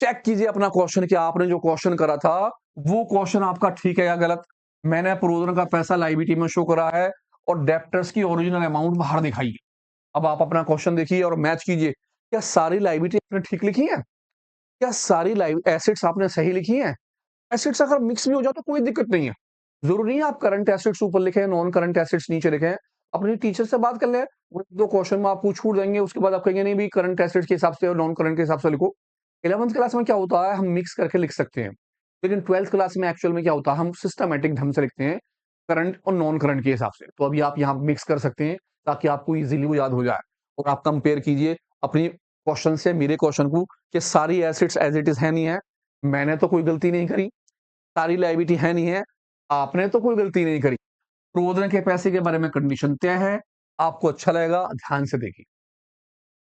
चेक कीजिए अपना क्वेश्चन कि आपने जो क्वेश्चन करा था, वो क्वेश्चन आपका ठीक है या गलत। मैंने प्रोविजन का पैसा लायबिलिटी में शो करा है, और डेब्टर्स की ओरिजिनल अमाउंट बाहर दिखाई है। अब आप अपना क्वेश्चन देखिए और मैच कीजिए, क्या सारी लायबिलिटी आपने ठीक लिखी है? क्या सारी लाइव एसेट्स आपने सही लिखी हैं? एसेट्स अगर मिक्स भी हो जाए तो कोई दिक्कत नहीं है। ज़रूरी नहीं है आप करंट एसेट्स ऊपर लिखें, नॉन करंट एसेट्स नीचे लिखें। अपने टीचर से बात कर लें, वो 1-2 क्वेश्चन में आपको छूट देंगे, उसके बाद आप कहेंगे नहीं भई करंट एसेट्स के हिसाब से और नॉन करंट के हिसाब से लिखो। 11th क्लास में क्या होता है, हम मिक्स करके लिख सकते हैं। लेकिन 12th क्लास में एक्चुअल में क्या होता है, हम सिस्टमैटिक ढंग से लिखते हैं, करंट और नॉन करंट के हिसाब से। तो अभी आप यहाँ मिक्स कर सकते हैं, ताकि आपको ईज़िली वो याद हो जाए। और आप कंपेयर कीजिए अपनी क्वेश्चन से मेरे क्वेश्चन को, कि सारी एसेट्स एज़ इट इज़ है नहीं है, मैंने तो कोई गलती नहीं करी, सारी लायबिलिटी है नहीं है, आपने तो कोई गलती नहीं करी। प्रोविजन के पैसे के बारे में कंडीशन तय है, आपको अच्छा लगेगा, ध्यान से देखिए।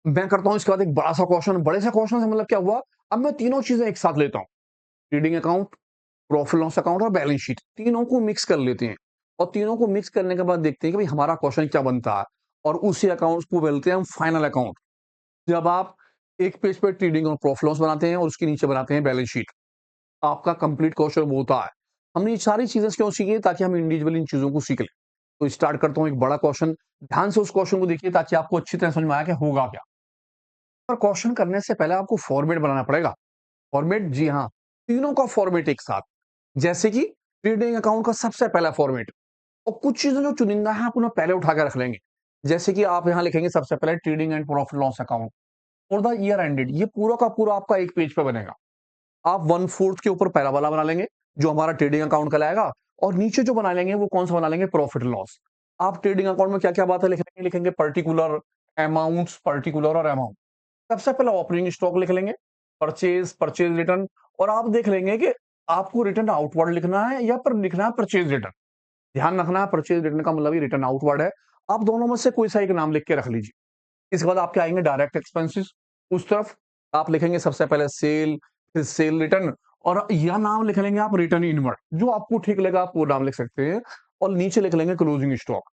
मैं करता हूँ इसके बाद एक बड़ा-सा क्वेश्चन, बड़े से क्वेश्चन से मतलब क्या हुआ, अब मैं तीनों चीज़ें एक साथ लेता हूँ, trading account, profit loss account और बैलेंस शीट, तीनों को मिक्स कर लेते हैं। और तीनों को मिक्स करने के बाद देखते हैं कि भाई हमारा क्वेश्चन क्या बनता है, और उसी अकाउंट्स को बोलते हैं हम फाइनल अकाउंट। जब आप एक पेज पे ट्रेडिंग और प्रॉफिट लॉस बनाते हैं और उसके नीचे बनाते हैं बैलेंस शीट, आपका कंप्लीट क्वेश्चन वो होता है। हमने ये सारी चीजें क्यों सीखी है, ताकि हम इंडिविजुअली इन चीजों को सीख लें। तो स्टार्ट करता हूँ एक बड़ा क्वेश्चन, ध्यान से उस क्वेश्चन को देखिए ताकि आपको अच्छी तरह समझ में आए कि होगा क्या। और क्वेश्चन करने से पहले आपको फॉर्मेट बनाना पड़ेगा। फॉर्मेट, जी हाँ, तीनों का फॉर्मेट एक साथ। जैसे कि ट्रेडिंग अकाउंट का सबसे पहला फॉर्मेट, और कुछ चीजें जो चुनिंदा है आप उन्हें पहले उठा के रख लेंगे। जैसे कि आप यहाँ लिखेंगे सबसे पहले trading and profit loss account for the year ended, ये पूरा का पूरा आपका एक पेज पे बनेगा। आप 1/4 के ऊपर पहला वाला बना लेंगे, जो हमारा ट्रेडिंग अकाउंट कहलाएगा, और नीचे जो बना लेंगे वो कौन सा बना लेंगे, प्रॉफिट लॉस। आप ट्रेडिंग अकाउंट में क्या-क्या बातें लिखेंगे, लिखेंगे पर्टिकुलर अमाउंट्स, पर्टिकुलर और अमाउंट। सबसे पहले ओपनिंग स्टॉक लिख लेंगे, परचेज, परचेज रिटर्न, और आप देख लेंगे कि आपको रिटर्न आउटवर्ड लिखना है या पर लिखना है परचेज रिटर्न। ध्यान रखना है परचेज रिटर्न का मतलब ही रिटर्न आउटवर्ड है। आप दोनों में से कोई सा एक नाम लिख के रख लीजिए। इसके बाद आपके आएंगे डायरेक्ट एक्सपेंसेस, उस तरफ आप लिखेंगे सबसे पहले सेल, फिर सेल रिटर्न, और यह नाम लिख लेंगे आप रिटर्न इनवर्ड, जो आपको ठीक लगा आप वो नाम लिख सकते हैं। और नीचे लिख लेंगे क्लोजिंग स्टॉक।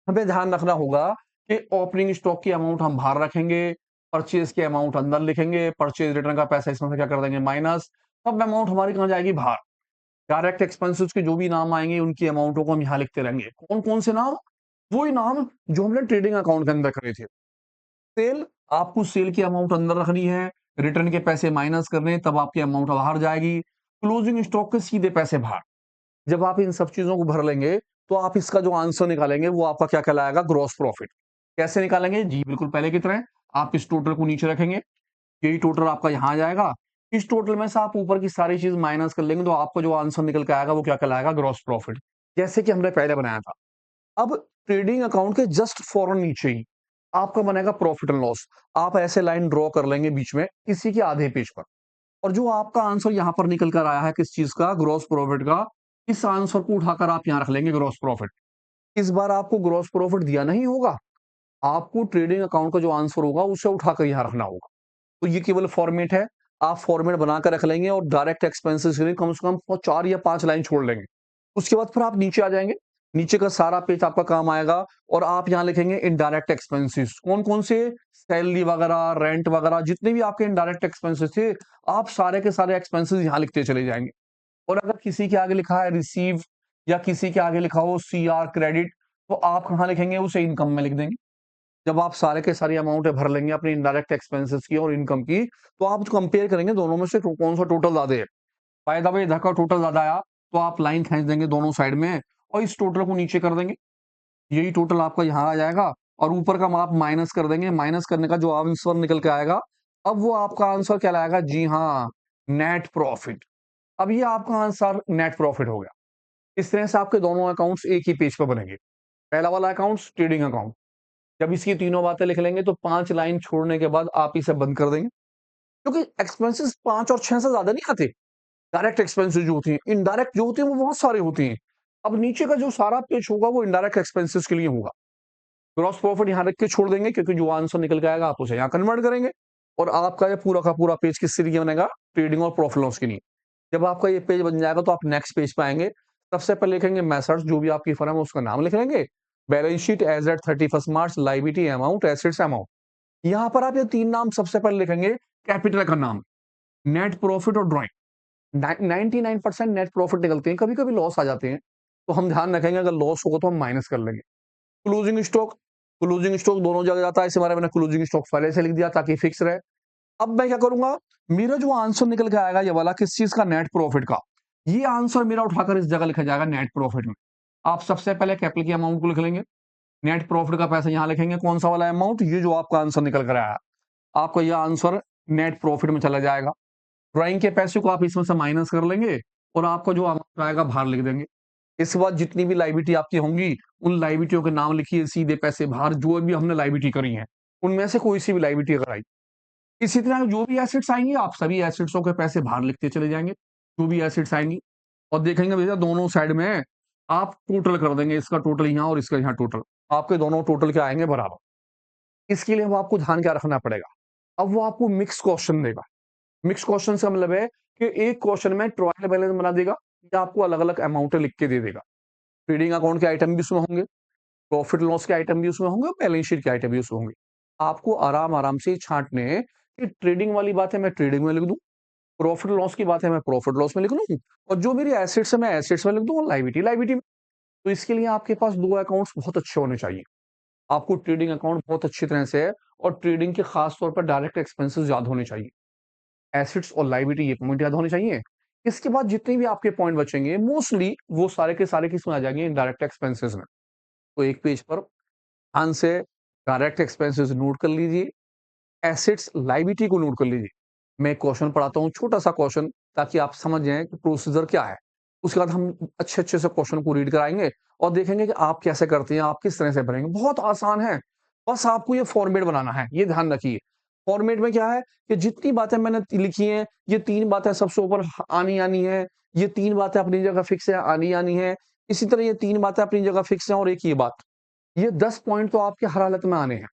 हमें ध्यान रखना होगा कि ओपनिंग स्टॉक की अमाउंट हम बाहर रखेंगे, परचेज की अमाउंट अंदर लिखेंगे, परचेज रिटर्न का पैसा इसमें से क्या कर देंगे माइनस, सब अमाउंट हमारी कहाँ जाएगी, बाहर। डायरेक्ट एक्सपेंसेस के जो भी नाम आएंगे उनकी अमाउंटों को हम यहाँ लिखते रहेंगे। कौन कौन से नाम, वही नाम जो हमने ट्रेडिंग अकाउंट के अंदर करे थे। सेल, आपको सेल की अमाउंट अंदर रखनी है, रिटर्न के पैसे माइनस करने हैं, तब आपकी अमाउंट बाहर जाएगी। क्लोजिंग स्टॉक के सीधे पैसे बाहर। जब आप इन सब चीजों को भर लेंगे, तो आप इसका जो आंसर निकालेंगे वो आपका क्या कहलाएगा, ग्रॉस प्रॉफिट। कैसे निकालेंगे, जी बिल्कुल पहले की तरह, आप इस टोटल को नीचे रखेंगे, यही टोटल आपका यहाँ आ जाएगा। इस टोटल में से आप ऊपर की सारी चीज माइनस कर लेंगे, तो आपका जो आंसर निकल के आएगा वो क्या कहलाएगा, ग्रॉस प्रॉफिट, जैसे कि हमने पहले बनाया था। अब ट्रेडिंग अकाउंट के जस्ट फौरन नीचे ही आपका बनेगा प्रॉफिट एंड लॉस। आप ऐसे लाइन ड्रॉ कर लेंगे बीच में, इसी के आधे पेज पर, और जो आपका आंसर यहाँ पर निकल कर आया है किस चीज का, ग्रॉस प्रॉफिट का, इस आंसर को उठाकर आप यहाँ रख लेंगे ग्रॉस प्रॉफिट। इस बार आपको ग्रॉस प्रॉफिट दिया नहीं होगा, आपको ट्रेडिंग अकाउंट का जो आंसर होगा उसे उठाकर यहाँ रखना होगा। तो ये केवल फॉर्मेट है, आप फॉर्मेट बनाकर रख लेंगे और डायरेक्ट एक्सपेंसेस के लिए कम से कम 4 या 5 लाइन छोड़ लेंगे। उसके बाद फिर आप नीचे आ जाएंगे, नीचे का सारा पेज आपका काम आएगा और आप यहाँ लिखेंगे इनडायरेक्ट एक्सपेंसेस। कौन कौन से, सैलरी वगैरह, रेंट वगैरह, जितने भी आपके इनडायरेक्ट एक्सपेंसेस थे, आप सारे के सारे एक्सपेंसेस यहाँ लिखते चले जाएंगे। और अगर किसी के आगे लिखा है रिसीव या किसी के आगे लिखा हो सी आर क्रेडिट, तो आप कहाँ लिखेंगे, उसे इनकम में लिख देंगे। जब आप सारे के सारी अमाउंट भर लेंगे अपनी इनडायरेक्ट एक्सपेंसेस की और इनकम की, तो आप कंपेयर करेंगे दोनों में से कौन सा टोटल ज्यादा है। बाय द वे इधर का टोटल ज्यादा आया तो आप लाइन खींच देंगे दोनों साइड में और इस टोटल को नीचे कर देंगे, यही टोटल आपका यहाँ आ जाएगा। और ऊपर का आप माइनस कर देंगे, माइनस करने का जो आंसर निकल के आएगा, अब वो आपका आंसर क्या लाएगा, जी हाँ, नेट प्रॉफिट। अब ये आपका आंसर नेट प्रॉफिट हो गया। इस तरह से आपके दोनों अकाउंट्स एक ही पेज पर बनेंगे। पहला वाला अकाउंट ट्रेडिंग अकाउंट, जब इसकी तीनों बातें लिख लेंगे तो 5 लाइन छोड़ने के बाद आप इसे बंद कर देंगे, क्योंकि एक्सपेंसेस 5 और 6 से ज्यादा नहीं आते। डायरेक्ट एक्सपेंसेस जो होती हैं, इनडायरेक्ट जो होती हैं वो बहुत सारे होती हैं। अब नीचे का जो सारा पेज होगा वो इनडायरेक्ट एक्सपेंसेस के लिए होगा। ग्रॉस प्रॉफिट यहाँ रख के छोड़ देंगे, क्योंकि जो आंसर निकल के आएगा आप उसे यहाँ कन्वर्ट करेंगे। और आपका ये पूरा का पूरा पेज किसके लिए बनेगा, ट्रेडिंग और प्रॉफिट लॉस के लिए। जब आपका ये पेज बन जाएगा तो आप नेक्स्ट पेज पे आएंगे। सबसे पहले लिखेंगे मेथड्स, जो भी आपकी फर्म है उसका नाम लिख लेंगे। बैलेंस शीट एज एट 31 मार्च, लाइबिलिटी अमाउंट, एसेट्स अमाउंट। यहाँ पर आप ये 3 नाम सबसे पहले लिखेंगे। कैपिटल का नाम, नेट प्रॉफिट और ड्रॉइंग। 99% नेट प्रॉफिट निकलते हैं, कभी कभी लॉस आ जाते हैं, तो हम ध्यान रखेंगे अगर लॉस होगा तो हम माइनस कर लेंगे। क्लोजिंग स्टॉक, क्लोजिंग स्टॉक दोनों जगह जाता है, इस बारे मैंने क्लोजिंग स्टॉक पहले से लिख दिया ताकि फिक्स रहे। अब मैं क्या करूंगा, मेरा जो आंसर निकल के आएगा ये वाला किस चीज का, नेट प्रॉफिट का, ये आंसर मेरा उठाकर इस जगह लिखा जाएगा नेट प्रॉफिट में। आप सबसे पहले कैपिटल की अमाउंट को लिख लेंगे, नेट प्रॉफिट का पैसा यहाँ लिखेंगे, कौन सा वाला अमाउंट, ये जो आपका आंसर निकल कर आया, आपका यह आंसर नेट प्रॉफिट में चला जाएगा। ड्राइंग के पैसे को आप इसमें से माइनस कर लेंगे और आपका जो अमाउंट आएगा बाहर लिख देंगे। इसके बाद जितनी भी लाइबिलिटी आपकी होंगी उन लाइबिलिटियों के नाम लिखिए, सीधे पैसे बाहर, जो भी हमने लाइबिलिटी करी है उनमें से कोई सी भी लाइबिलिटी अगर आई। इसी तरह जो भी एसेट्स आएंगी आप सभी एसेट्सों के पैसे बाहर लिखते चले जाएंगे, जो भी एसेट्स आएंगी। और देखेंगे भैया दोनों साइड में आप टोटल कर देंगे, इसका टोटल यहाँ और इसका यहाँ टोटल, आपके दोनों टोटल क्या आएंगे, बराबर। इसके लिए वो आपको ध्यान क्या रखना पड़ेगा, अब वो आपको मिक्स क्वेश्चन देगा। मिक्स क्वेश्चन से मतलब है कि एक क्वेश्चन में ट्रायल बैलेंस बना देगा या आपको अलग अलग अमाउंट लिख के दे देगा। ट्रेडिंग अकाउंट के आइटम भी उसमें होंगे, प्रॉफिट लॉस के आइटम भी उसमें होंगे और बैलेंस शीट के आइटम भी उसमें होंगे। आपको आराम आराम से छांटने हैं कि ट्रेडिंग वाली बात है मैं ट्रेडिंग में लिख दूं, प्रॉफिट लॉस की बात है मैं प्रॉफिट लॉस में लिख लूं, और जो मेरी एसेट्स है मैं एसेट्स में लिख दूं और लाइबिलिटी लाइबिलिटी में। तो इसके लिए आपके पास दो अकाउंट्स बहुत अच्छे होने चाहिए। आपको ट्रेडिंग अकाउंट बहुत अच्छी तरह से है और ट्रेडिंग के खास तौर पर डायरेक्ट एक्सपेंसेस याद होने चाहिए, एसेट्स और लाइबिलिटी ये पॉइंट याद होने चाहिए। इसके बाद जितने भी आपके पॉइंट बचेंगे मोस्टली वो सारे के सारे किसमें आ जाएंगे, डायरेक्ट एक्सपेंसेस में। तो एक पेज पर ध्यान से डायरेक्ट एक्सपेंसेस नोट कर लीजिए, एसेट्स लाइबिलिटी को नोट कर लीजिए। मैं क्वेश्चन पढ़ाता हूँ, छोटा सा क्वेश्चन, ताकि आप समझ जाएं कि प्रोसीजर क्या है। उसके बाद हम अच्छे अच्छे से क्वेश्चन को रीड कराएंगे और देखेंगे कि आप कैसे करते हैं, आप किस तरह से भरेंगे। बहुत आसान है, बस आपको ये फॉर्मेट बनाना है, ये ध्यान रखिए। फॉर्मेट में क्या है कि जितनी बातें मैंने लिखी हैं, ये 3 बातें सबसे ऊपर आनी आनी है, ये 3 बातें अपनी जगह फिक्स है, आनी आनी है। इसी तरह ये 3 बातें अपनी जगह फिक्स है और एक ये बात, ये 10 पॉइंट तो आपके हर हालत में आने हैं।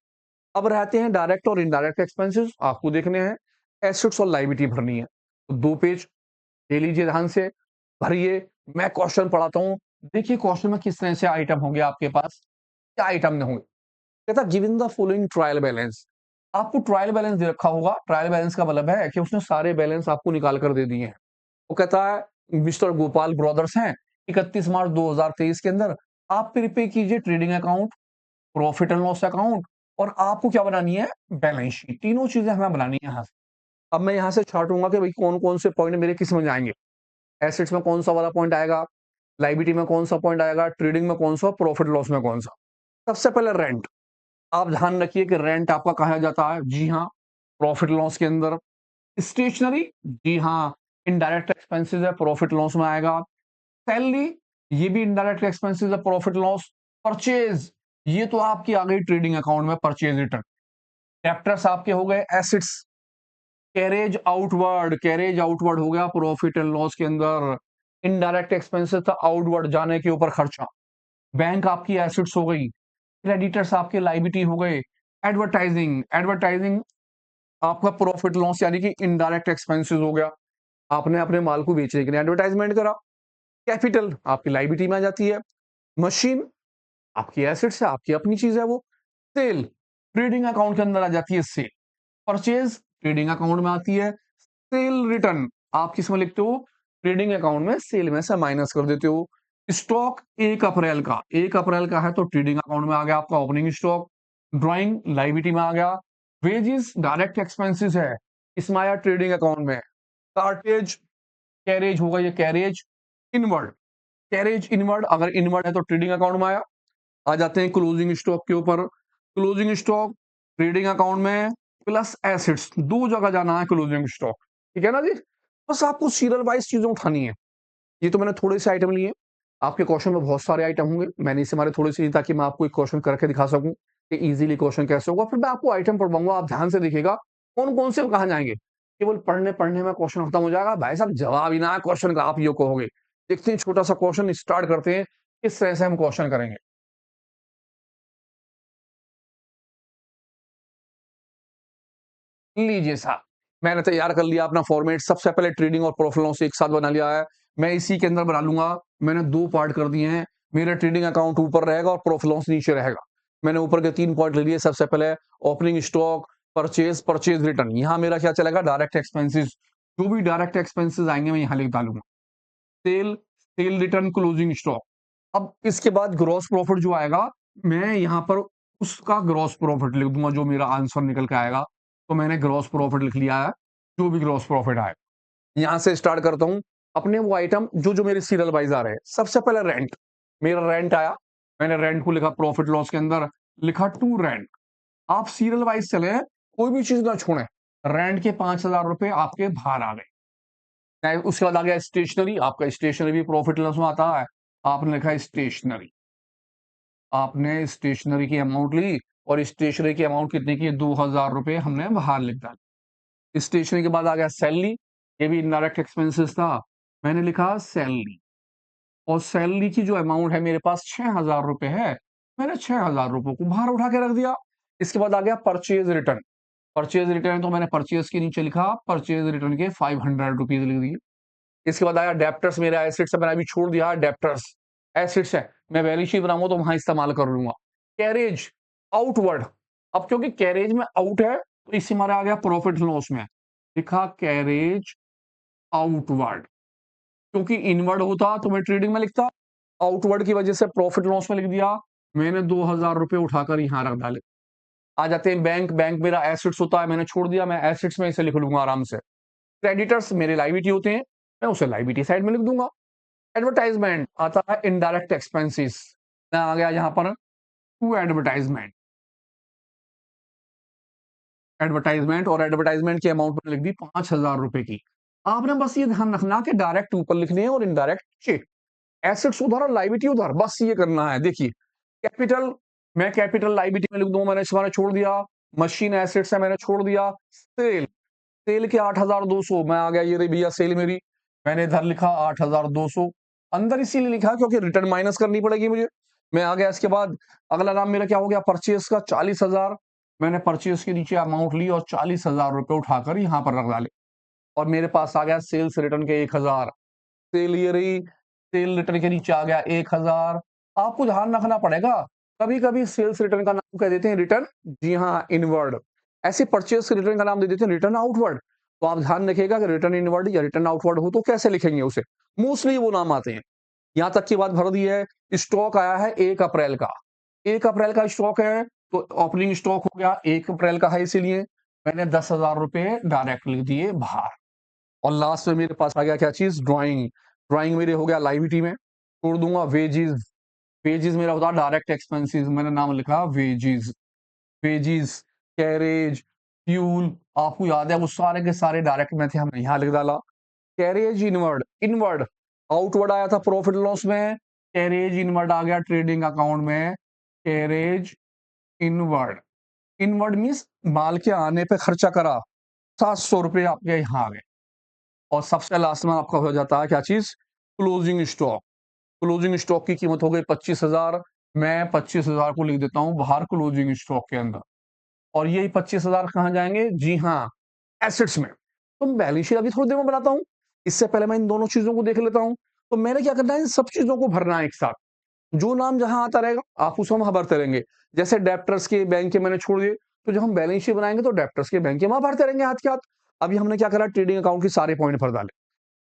अब रहते हैं डायरेक्ट और इनडायरेक्ट एक्सपेंसेस, आपको देखने हैं। एसेट्स और लायबिलिटी भरनी है, तो 2 पेज ले लीजिए, ध्यान से भरिए। मैं क्वेश्चन पढ़ाता हूँ, देखिए क्वेश्चन में किस तरह से आइटम होंगे आपके पास, क्या आइटम होंगे। कहता given the following trial balance, आपको ट्रायल बैलेंस दे रखा होगा। ट्रायल बैलेंस का मतलब है कि उसने सारे बैलेंस आपको निकाल कर दे दिए हैं। वो कहता है मिस्टर गोपाल ब्रदर्स हैं, 31 मार्च 2023 के अंदर आप प्रिपेयर कीजिए trading account, profit and loss account, और आपको क्या बनानी है, बैलेंस शीट। तीनों चीजें हमें बनानी है यहाँ से। अब मैं यहाँ से छाटूंगा कि भाई कौन कौन से पॉइंट मेरे किस में जाएंगे। एसेट्स में कौन सा वाला पॉइंट आएगा, लाइबिलिटी में कौन सा पॉइंट आएगा, ट्रेडिंग में कौन सा, प्रॉफिट लॉस में कौन सा। सबसे पहले रेंट, आप ध्यान रखिए कि रेंट आपका कहा जाता है, जी हाँ, प्रॉफिट लॉस के अंदर। स्टेशनरी, जी हाँ, इनडायरेक्ट एक्सपेंसेस है, प्रॉफिट लॉस में आएगा। सैलरी, ये भी इनडायरेक्ट एक्सपेंसेस है, प्रॉफिट लॉस। परचेज, ये तो आपकी आ गई ट्रेडिंग अकाउंट में परचेज रिटर्न। डेप्टर्स आपके हो गए एसेट्स, कैरेज आउटवर्ड हो गया प्रॉफिट एंड लॉस के अंदर। इनडायरेक्ट एक्सपेंसेस था आउटवर्ड जाने के ऊपर खर्चा। बैंक आपकी एसेट्स हो गई, क्रेडिटर्स आपके लायबिलिटी हो गए। एडवर्टाइजिंग आपका प्रॉफिट लॉस यानी कि इनडायरेक्ट एक्सपेंसेस हो गया। आपने अपने माल को बेचने के लिए एडवर्टाइजमेंट करा। कैपिटल आपकी लायबिलिटी में आ जाती है। मशीन आपकी एसेट्स है, आपकी अपनी चीज है वो। सेल ट्रेडिंग अकाउंट के अंदर आ जाती है सेल। परचेज ट्रेडिंग अकाउंट में आती है। सेल रिटर्न आप किसमें लिखते हो? ट्रेडिंग अकाउंट में सेल में से माइनस कर देते हो। स्टॉक 1 अप्रैल का है तो ट्रेडिंग अकाउंट में आ गया आपका ओपनिंग स्टॉक। ड्राइंग लायबिलिटी में आ गया। वेजेस डायरेक्ट एक्सपेंसेस है, इसमें आया ट्रेडिंग अकाउंट में। कार्टेज कैरेज होगा, ये कैरेज इनवर्ड। कैरेज इनवर्ड अगर इनवर्ड है तो ट्रेडिंग अकाउंट में आया। आ जाते हैं क्लोजिंग स्टॉक के ऊपर। क्लोजिंग स्टॉक ट्रेडिंग अकाउंट में प्लस एसिड्स, दो जगह जाना है क्लोजिंग स्टॉक। ठीक है ना जी? बस आपको सीरियल वाइज चीजें उठानी है। ये तो मैंने थोड़े से आइटम लिए। आपके क्वेश्चन में बहुत सारे आइटम होंगे, मैंने इसे हमारे थोड़े से ताकि मैं आपको एक क्वेश्चन करके दिखा सकूं कि इजीली क्वेश्चन कैसे होगा। फिर मैं आपको आइटम पढ़वाऊंगा, आप ध्यान से देखिएगा कौन कौन से कहाँ जाएंगे। केवल पढ़ने पढ़ने में क्वेश्चन खत्म हो जाएगा भाई साहब, जवाब ही ना है क्वेश्चन का आप ये कहोगे। देखते हैं, छोटा सा क्वेश्चन स्टार्ट करते हैं, किस तरह से हम क्वेश्चन करेंगे। लीजिए साहब, मैंने तैयार कर लिया अपना फॉर्मेट। सबसे पहले ट्रेडिंग और प्रॉफिट लॉस एक साथ बना लिया है। मैं इसी के अंदर बना लूंगा। मैंने दो पार्ट कर दिए हैं। मेरा ट्रेडिंग अकाउंट ऊपर रहेगा और प्रॉफिट लॉस नीचे रहेगा। मैंने ऊपर के 3 पॉइंट ले लिए। सबसे पहले ओपनिंग स्टॉक, परचेज रिटर्न। यहाँ मेरा क्या चलेगा? Direct expenses. जो भी डायरेक्ट एक्सपेंसिस आएंगे मैं यहाँ लिख डालूंगा। Sale sale return closing stock. अब इसके बाद ग्रॉस प्रॉफिट जो आएगा, मैं यहाँ पर उसका ग्रॉस प्रॉफिट लिख दूंगा जो मेरा आंसर निकल के आएगा। तो मैंने ग्रॉस प्रॉफिट लिख लिया है, जो भी ग्रॉस प्रॉफिट आए। यहां से स्टार्ट करता हूं अपने वो आइटम जो जो मेरे सीरियल वाइज आ रहे हैं। सबसे पहले रेंट, मेरा रेंट आया। मैंने रेंट को लिखा प्रॉफिट लॉस के अंदर, लिखा टू रेंट। आप सीरियल वाइज चले, कोई भी चीज ना छोड़े। रेंट के 5,000 रुपए आपके बाहर आ गए। उसके बाद आ गया स्टेशनरी, आपका स्टेशनरी भी प्रॉफिट लॉस में आता है। आपने लिखा स्टेशनरी, आपने स्टेशनरी की अमाउंट ली और स्टेशनरी की अमाउंट कितनी की? 2,000 रुपए हमने बाहर लिख डाली। स्टेशनरी के बाद आ गया सैलरी, ये भी इनडायरेक्ट एक्सपेंसेस था। मैंने लिखा सैलरी, और सैलरी की जो अमाउंट है मेरे पास 6,000 रुपए है, मैंने 6,000 रुपए को बाहर उठा के रख दिया। इसके बाद आ गया परचेज रिटर्न। परचेज रिटर्न तो मैंने परचेज के नीचे लिखा परचेज रिटर्न के 500 रुपीज लिख दिए। इसके बाद आया डेप्टर्स, मेरा एसेट्स है, मैंने अभी छोड़ दिया डेप्टर्स। एसेट्स है, मैं बैलेंस शीट बनाऊंगा तो वहां इस्तेमाल कर लूंगा। कैरेज आउटवर्ड, अब क्योंकि कैरेज में आउट है तो इसी हमारा आ गया प्रॉफिट लॉस में, लिखा कैरेज आउटवर्ड। क्योंकि इनवर्ड होता तो मैं ट्रेडिंग में लिखता, आउटवर्ड की वजह से प्रॉफिट लॉस में लिख दिया। मैंने 2,000 रुपए उठाकर यहां रख डाले। आ जाते हैं बैंक, बैंक मेरा एसेट्स होता है, मैंने छोड़ दिया, मैं एसेट्स में इसे लिख लूंगा आराम से। क्रेडिटर्स मेरे लाइबिलिटी होते हैं, मैं उसे लाइबिलिटी साइड में लिख दूंगा। एडवर्टाइजमेंट आता है इनडायरेक्ट एक्सपेंसेस, मैं आ गया यहाँ पर टू एडवर्टाइजमेंट। एडवर्टाइजमेंट और एडवर्टाइजमेंट की अमाउंट मैंने लिख दी 5,000 रुपए की। आपने बस ये ध्यान रखना कि डायरेक्ट ऊपर लिखने हैं और इनडायरेक्ट नीचे। एसेट्स उधर और लाइबिलिटी उधर, बस ये करना है। देखिए कैपिटल, मैं कैपिटल लाइबिलिटी में लिख दूंगा, मैंने इस बार छोड़ दिया। मशीन एसेट्स है, मैंने छोड़ दिया। सेल, सेल के 8,200, मैं आ गया ये रही भैया सेल मेरी, मैंने इधर लिखा 8,200। अंदर इसीलिए लिखा क्योंकि रिटर्न माइनस करनी पड़ेगी मुझे। मैं आ गया इसके बाद अगला नाम मेरा क्या हो गया? परचेस का 40,000। मैंने परचेस के नीचे अमाउंट ली और 40,000 रुपए उठाकर यहाँ पर रख डाले। और मेरे पास आ गया सेल्स रिटर्न के 1,000। सेल ये रही, सेल रिटर्न के नीचे आ गया 1,000। आपको ध्यान रखना पड़ेगा, कभी कभी सेल्स रिटर्न का नाम कह देते हैं रिटर्न, जी हाँ इनवर्ड। ऐसे परचेस रिटर्न का नाम दे देते हैं रिटर्न आउटवर्ड। तो आप ध्यान रखिएगा कि रिटर्न इनवर्ड या रिटर्न आउटवर्ड हो तो कैसे लिखेंगे उसे। मोस्टली वो नाम आते हैं। यहां तक की बात भर दी है। स्टॉक आया है 1 अप्रैल का, 1 अप्रैल का स्टॉक है तो ओपनिंग स्टॉक हो गया 1 अप्रैल का है, इसीलिए मैंने 10,000 रुपए डायरेक्ट लिख दिए बाहर। और लास्ट में मेरे पास आ गया क्या चीज? ड्राइंग। ड्राइंग मेरे हो गया लाइबिलिटी में, छोड़ दूंगा वेजेस। वेजेस मेरा होता है डायरेक्ट एक्सपेंसेस, मैंने नाम लिखा वेजेस। वेजेस, कैरेज, फ्यूल, आपको याद है वो सारे के सारे डायरेक्ट में थे, हमने यहाँ लिख डाला। कैरेज इनवर्ड, इनवर्ड आउटवर्ड आया था प्रॉफिट लॉस में, कैरेज इनवर्ड आ गया ट्रेडिंग अकाउंट में। कैरेज इनवर्ड, इनवर्ड मीन्स माल के आने पे खर्चा करा। ₹700 आपके यहाँ आ गए। और सबसे लास्ट में आपका हो जाता है क्या चीज़? Closing stock. क्लोजिंग स्टॉक की कीमत हो गई 25,000। मैं 25,000 को लिख देता हूँ बाहर क्लोजिंग स्टॉक के अंदर। और यही 25,000 कहाँ जाएँगे? जी हाँ, एसेट्स में। तो बैलेंस शीट अभी थोड़ी देर में बनाता हूँ। इससे पहले मैं इन दोनों चीज़ों को देख लेता हूँ। तो मैंने क्या करना है, इन सब चीज़ों को भरना है एक साथ। जो नाम जहाँ आता रहेगा, आप उसको वहाँ भरते रहेंगे। जैसे डेब्टर्स के, बैंक के मैंने छोड़ दिए, तो जब हम बैलेंस शीट बनाएँगे तो डेब्टर्स के, बैंक के वहाँ भरते रहेंगे हाथ के हाथ। अभी हमने क्या करा, ट्रेडिंग अकाउंट के सारे पॉइंट भर डाले।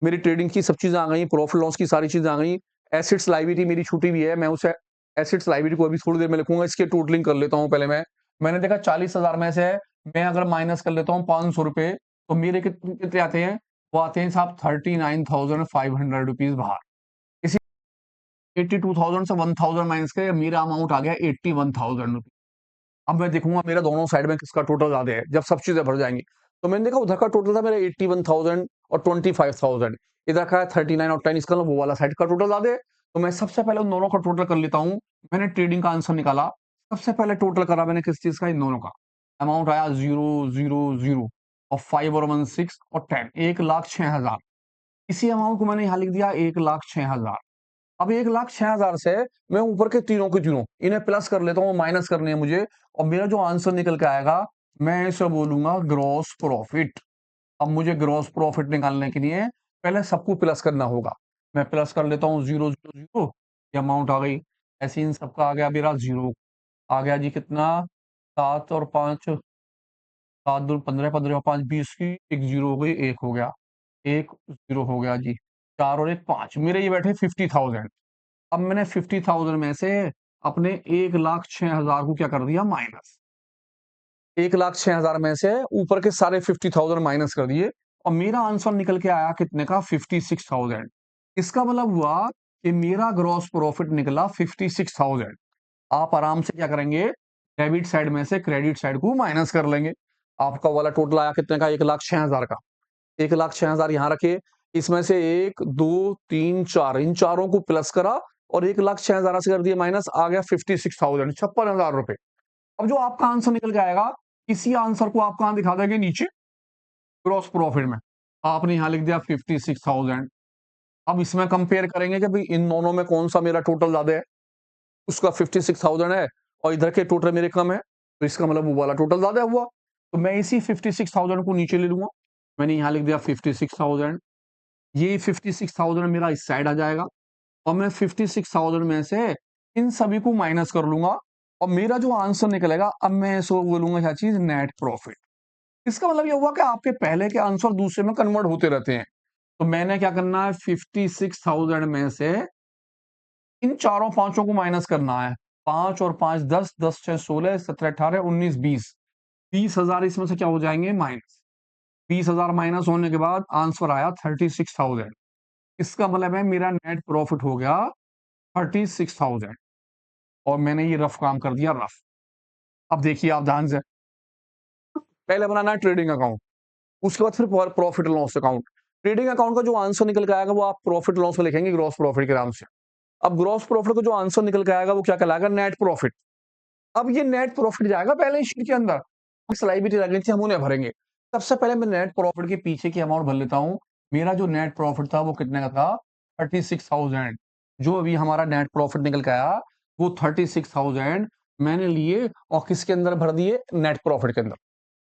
मेरी ट्रेडिंग की सब चीज़ें आ गई, प्रॉफिट लॉस की सारी चीज़ें आ गई। एसेट्स लायबिलिटी मेरी छूटी हुई है, मैं उसे एसेट्स लायबिलिटी को अभी थोड़ी देर में लिखूँगा, इसकी टोटलिंग कर लेता हूँ पहले मैं। मैंने देखा 40,000 में से मैं अगर माइनस कर लेता हूँ ₹500, तो मेरे कितने आते हैं? वो आते हैं साहब 39,500 रुपीज़ बाहर। इसी 82,000 से 1,000 माइनस के मेरा अमाउंट आ गया 81,000 रुपीज़। अब मैं देखूँगा मेरा दोनों साइड में किसका टोटल ज़्यादा है, जब सब चीज़ें भर जाएँगी। तो मैंने देखा उधर का टोटल था मेरा 81,000 और 25,000, इधर का है 39 और 10, इसका मतलब वो वाला साइड का टोटल ज़्यादा है। तो मैं सबसे पहले उन दोनों का टोटल कर लेता हूँ। मैंने ट्रेडिंग का आंसर निकाला, सबसे पहले टोटल करा मैंने किस चीज़ का? इन दोनों का। अमाउंट आया 000 और 5 और 1 6 और 10, 1,06,000। इसी अमाउंट को मैंने यहाँ लिख दिया 1,06,000। अब 1,06,000 से मैं ऊपर के तीनों के तीनों इन्हें प्लस कर लेता हूँ, माइनस करने हैं मुझे, और मेरा जो आंसर निकल के आएगा, मैं इसे बोलूंगा ग्रॉस प्रॉफिट। अब मुझे ग्रॉस प्रॉफिट निकालने के लिए पहले सबको प्लस करना होगा। मैं प्लस कर लेता हूँ 000, ये अमाउंट आ गई। ऐसे इन सबका आ गया मेरा 0। आ गया जी कितना? 7 और 5, 7 दूनी 15, 15 और 5 20 की, एक 0 हो गई, एक हो गया, एक 0 हो गया जी, 4 और 1 5, मेरे ये बैठे 50,000। अब मैंने 50,000 में से अपने 1,06,000 को क्या कर दिया? माइनस। 1,06,000 में से ऊपर के सारे 50,000 माइनस कर दिए, और मेरा आंसर निकल के आया कितने का? 56,000। इसका मतलब हुआ कि मेरा ग्रॉस प्रॉफिट निकला 56,000। आप आराम से क्या करेंगे? डेबिट साइड में से क्रेडिट साइड को माइनस कर लेंगे। आपका वाला टोटल आया कितने का? 1,06,000 का। 1,06,000 यहाँ रखे, इसमें से 1 2 3 4, इन चारों को प्लस करा और 1,06,000 से कर दिया माइनस, आ गया 56,000, 56,000 रुपए। अब जो आपका आंसर निकल के आएगा, इसी आंसर को आप कहां दिखा देंगे? नीचे ग्रॉस प्रॉफिट में। आपने यहां लिख दिया 56,000। अब इसमें कंपेयर करेंगे कि भाई इन दोनों में कौन सा मेरा टोटल ज्यादा है। उसका 56,000 है और इधर के टोटल मेरे कम है, तो इसका मतलब वो वाला टोटल ज्यादा हुआ। तो मैं इसी 56,000 को नीचे ले लूंगा। मैंने यहां लिख दिया 56,000। ये 56,000 मेरा इस साइड आ जाएगा, और मैं 56,000 में से इन सभी को माइनस कर लूंगा, और मेरा जो आंसर निकलेगा, अब मैं इसको बोलूंगा क्या चीज? Net profit. इसका मतलब ये हुआ कि आपके पहले के आंसर दूसरे में कन्वर्ट होते रहते हैं। तो मैंने क्या करना है? 56,000 में से इन चारों पांचों को माइनस करना है। 5 और 5 10, 10 6 16, 17 18 19 20, 20,000 इसमें से क्या हो जाएंगे? माइनस। 20,000 माइनस होने के बाद आंसर आया 36,000। इसका मतलब है मेरा नेट प्रॉफिट हो गया 36,000, और मैंने ये रफ काम कर दिया, रफ। अब देखिए आप ध्यान से, पहले बनाना है ट्रेडिंग अकाउंट, उसके बाद फिर profit loss account. Trading account का जो आंसर निकल के आएगा वो आप प्रॉफिट लॉस में लिखेंगे ग्रॉस प्रॉफिट के नाम से। अब ग्रॉस प्रॉफिट का जो आंसर निकल के आएगा वो क्या कहलाएगा? Net profit. अब ये नेट प्रॉफिट जाएगा बैलेंस शीट के अंदर, लायबिलिटी लगनी थी, हम उन्हें भरेंगे। सबसे पहले मैं नेट प्रॉफिट के पीछे की अमाउंट भर लेता हूँ। मेरा जो नेट प्रॉफिट था वो कितने का था? 36,000। जो अभी हमारा नेट प्रॉफिट निकल के आया वो 36,000 मैंने लिए और किसके अंदर भर दिए? नेट प्रॉफिट के अंदर।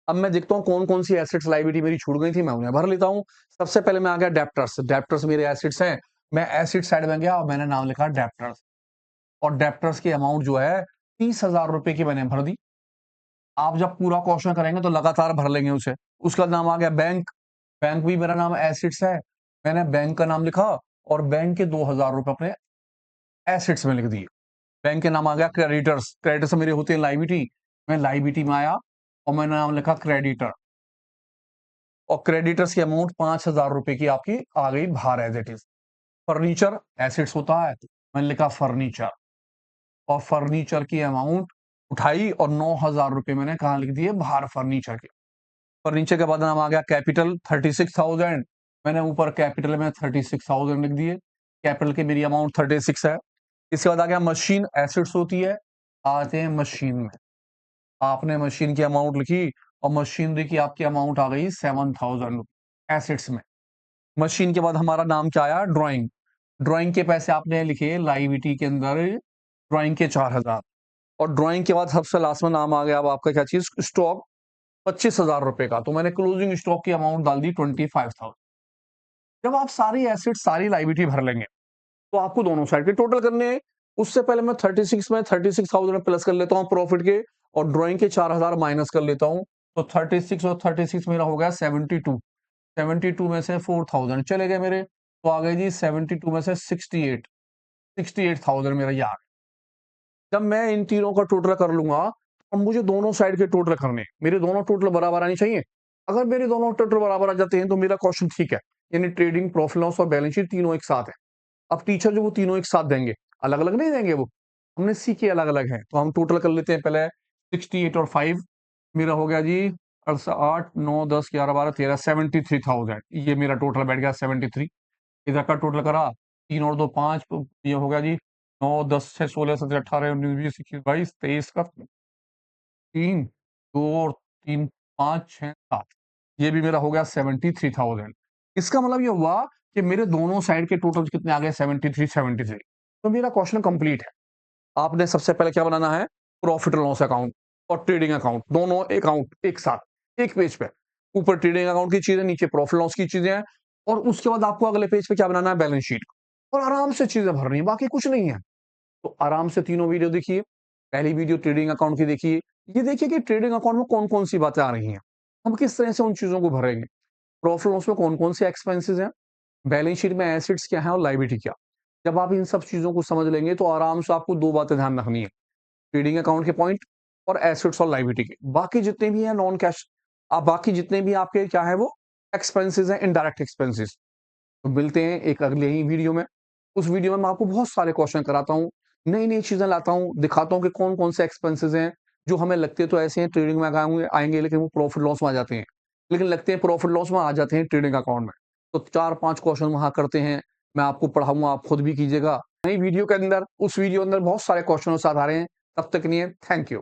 अब मैं देखता हूँ कौन-कौन सी एसेट्स लायबिलिटी मेरी छूट गई थी, मैं उन्हें भर लेता हूँ। सबसे पहले मैं आ गया डेब्टर्स। डेब्टर्स मेरे एसेट्स हैं। मैं एसेट साइड में गया और मैंने नाम लिखा डेब्टर्स, और डेब्टर्स की अमाउंट जो है 30,000 रुपए की मैंने भर दी। आप जब पूरा क्वेश्चन करेंगे तो लगातार भर लेंगे उसे। उसका नाम आ गया बैंक। बैंक भी मेरा नाम एसेट्स है। मैंने बैंक का नाम लिखा और बैंक के 2,000 रुपए अपने एसेट्स में लिख दिए। बैंक के नाम आ गया क्रेडिटर्स। क्रेडिटर्स मेरे होते हैं लायबिलिटी। मैं लायबिलिटी में आया और मैंने नाम लिखा क्रेडिटर, और क्रेडिटर्स की अमाउंट 5,000 रुपए की आपकी आ गई बाहर as it is. Furniture assets होता है, मैंने लिखा फर्नीचर, और फर्नीचर की अमाउंट उठाई और 9,000 रुपए मैंने कहा लिख दिए बाहर फर्नीचर के। फर्नीचर के बाद नाम आ गया कैपिटल 36,000। मैंने ऊपर कैपिटल में 36,000 लिख दिए। कैपिटल की मेरी अमाउंट 36 है। इसके बाद आ गया मशीन एसेट्स होती है, आते हैं मशीन में। आपने मशीन की अमाउंट लिखी और मशीनरी की आपकी अमाउंट आ गई 7,000 एसेट्स में। मशीन के बाद हमारा नाम क्या आया? ड्राइंग। ड्राइंग के पैसे आपने लिखे लाइबिलिटी के अंदर, ड्राइंग के 4,000। और ड्राइंग के बाद सबसे लास्ट में नाम आ गया अब आपका क्या चीज? स्टॉक, 25,000 रुपए का। तो मैंने क्लोजिंग स्टॉक की अमाउंट डाल दी 25,000। जब आप सारी एसेट सारी लाइबिलिटी भर लेंगे तो आपको दोनों साइड के टोटल करने हैं। उससे पहले मैं 36 में 36,000 प्लस कर लेता हूँ प्रॉफिट के, और ड्राइंग के 4,000 माइनस कर लेता हूँ। तो 36 और 36 मेरा हो गया 72। 72 में से 4,000 चले गए मेरे, तो आ गए जी 72 में से 68। 68,000 मेरा ये आ गया। जब मैं इन तीनों का टोटल कर लूंगा, अब मुझे दोनों साइड के टोटल करने हैं। मेरे दोनों टोटल बराबर आनी चाहिए। अगर मेरे दोनों टोटल बराबर आ जाते हैं तो मेरा क्वेश्चन ठीक है, यानी ट्रेडिंग, प्रॉफिट लॉस और बैलेंस शीट तीनों एक साथ है। अब टीचर जो वो तीनों एक साथ देंगे, अलग अलग नहीं देंगे, वो हमने सीखे अलग अलग है। तो हम टोटल कर लेते हैं पहले। 68 और 5 मेरा हो गया जी 8 9 10 11 12 13 73,000। ये मेरा टोटल बैठ गया 73। इधर का टोटल करा, 3 और 2 5, ये हो गया जी 9 10 6 16 17 18 19 20 21 22 23 का 3 2 और 3 5 6 7, ये भी मेरा हो गया 73,000। इसका मतलब ये हुआ कि मेरे दोनों साइड के टोटल कितने आ गए? 73 73। तो मेरा क्वेश्चन कंप्लीट है। आपने सबसे पहले क्या बनाना है? प्रॉफिट एंड लॉस अकाउंट और ट्रेडिंग अकाउंट, दोनों अकाउंट एक साथ एक पेज पे। ऊपर ट्रेडिंग अकाउंट की चीजें, नीचे प्रॉफिट लॉस की चीजें हैं। और उसके बाद आपको अगले पेज पे क्या बनाना है? Balance sheet. और आराम से चीजें भरनी है, बाकी कुछ नहीं है। तो आराम से तीनों वीडियो देखिए। पहली वीडियो ट्रेडिंग अकाउंट की देखिए, ये देखिए कि ट्रेडिंग अकाउंट में कौन कौन सी बातें आ रही हैं, हम किस तरह से उन चीजों को भरेंगे। प्रॉफिट लॉस में कौन कौन से एक्सपेंसेस हैं, बैलेंस शीट में एसेट्स क्या है और लाइबिलिटी क्या। जब आप इन सब चीजों को समझ लेंगे तो आराम से आपको दो बातें ध्यान रखनी है, ट्रेडिंग अकाउंट के पॉइंट और एसेट्स और लाइबिलिटी के। बाकी जितने भी हैं नॉन कैश, आप बाकी जितने भी आपके क्या है वो एक्सपेंसेस हैं, इनडायरेक्ट एक्सपेंसेस। तो मिलते हैं एक अगले ही वीडियो में। उस वीडियो में मैं आपको बहुत सारे क्वेश्चन कराता हूँ, नई नई चीजें लाता हूँ, दिखाता हूँ कि कौन कौन से एक्सपेंसेस हैं जो हमें लगते तो ऐसे हैं ट्रेडिंग में आएंगे, लेकिन वो प्रॉफिट लॉस में आ जाते हैं, लेकिन लगते हैं प्रॉफिट लॉस में आ जाते हैं ट्रेडिंग अकाउंट में। तो 4-5 क्वेश्चन वहां करते हैं, मैं आपको पढ़ाऊंगा, आप खुद भी कीजिएगा। नई वीडियो के अंदर, उस वीडियो के अंदर बहुत सारे क्वेश्चन साथ आ रहे हैं। तब तक नहीं है, थैंक यू।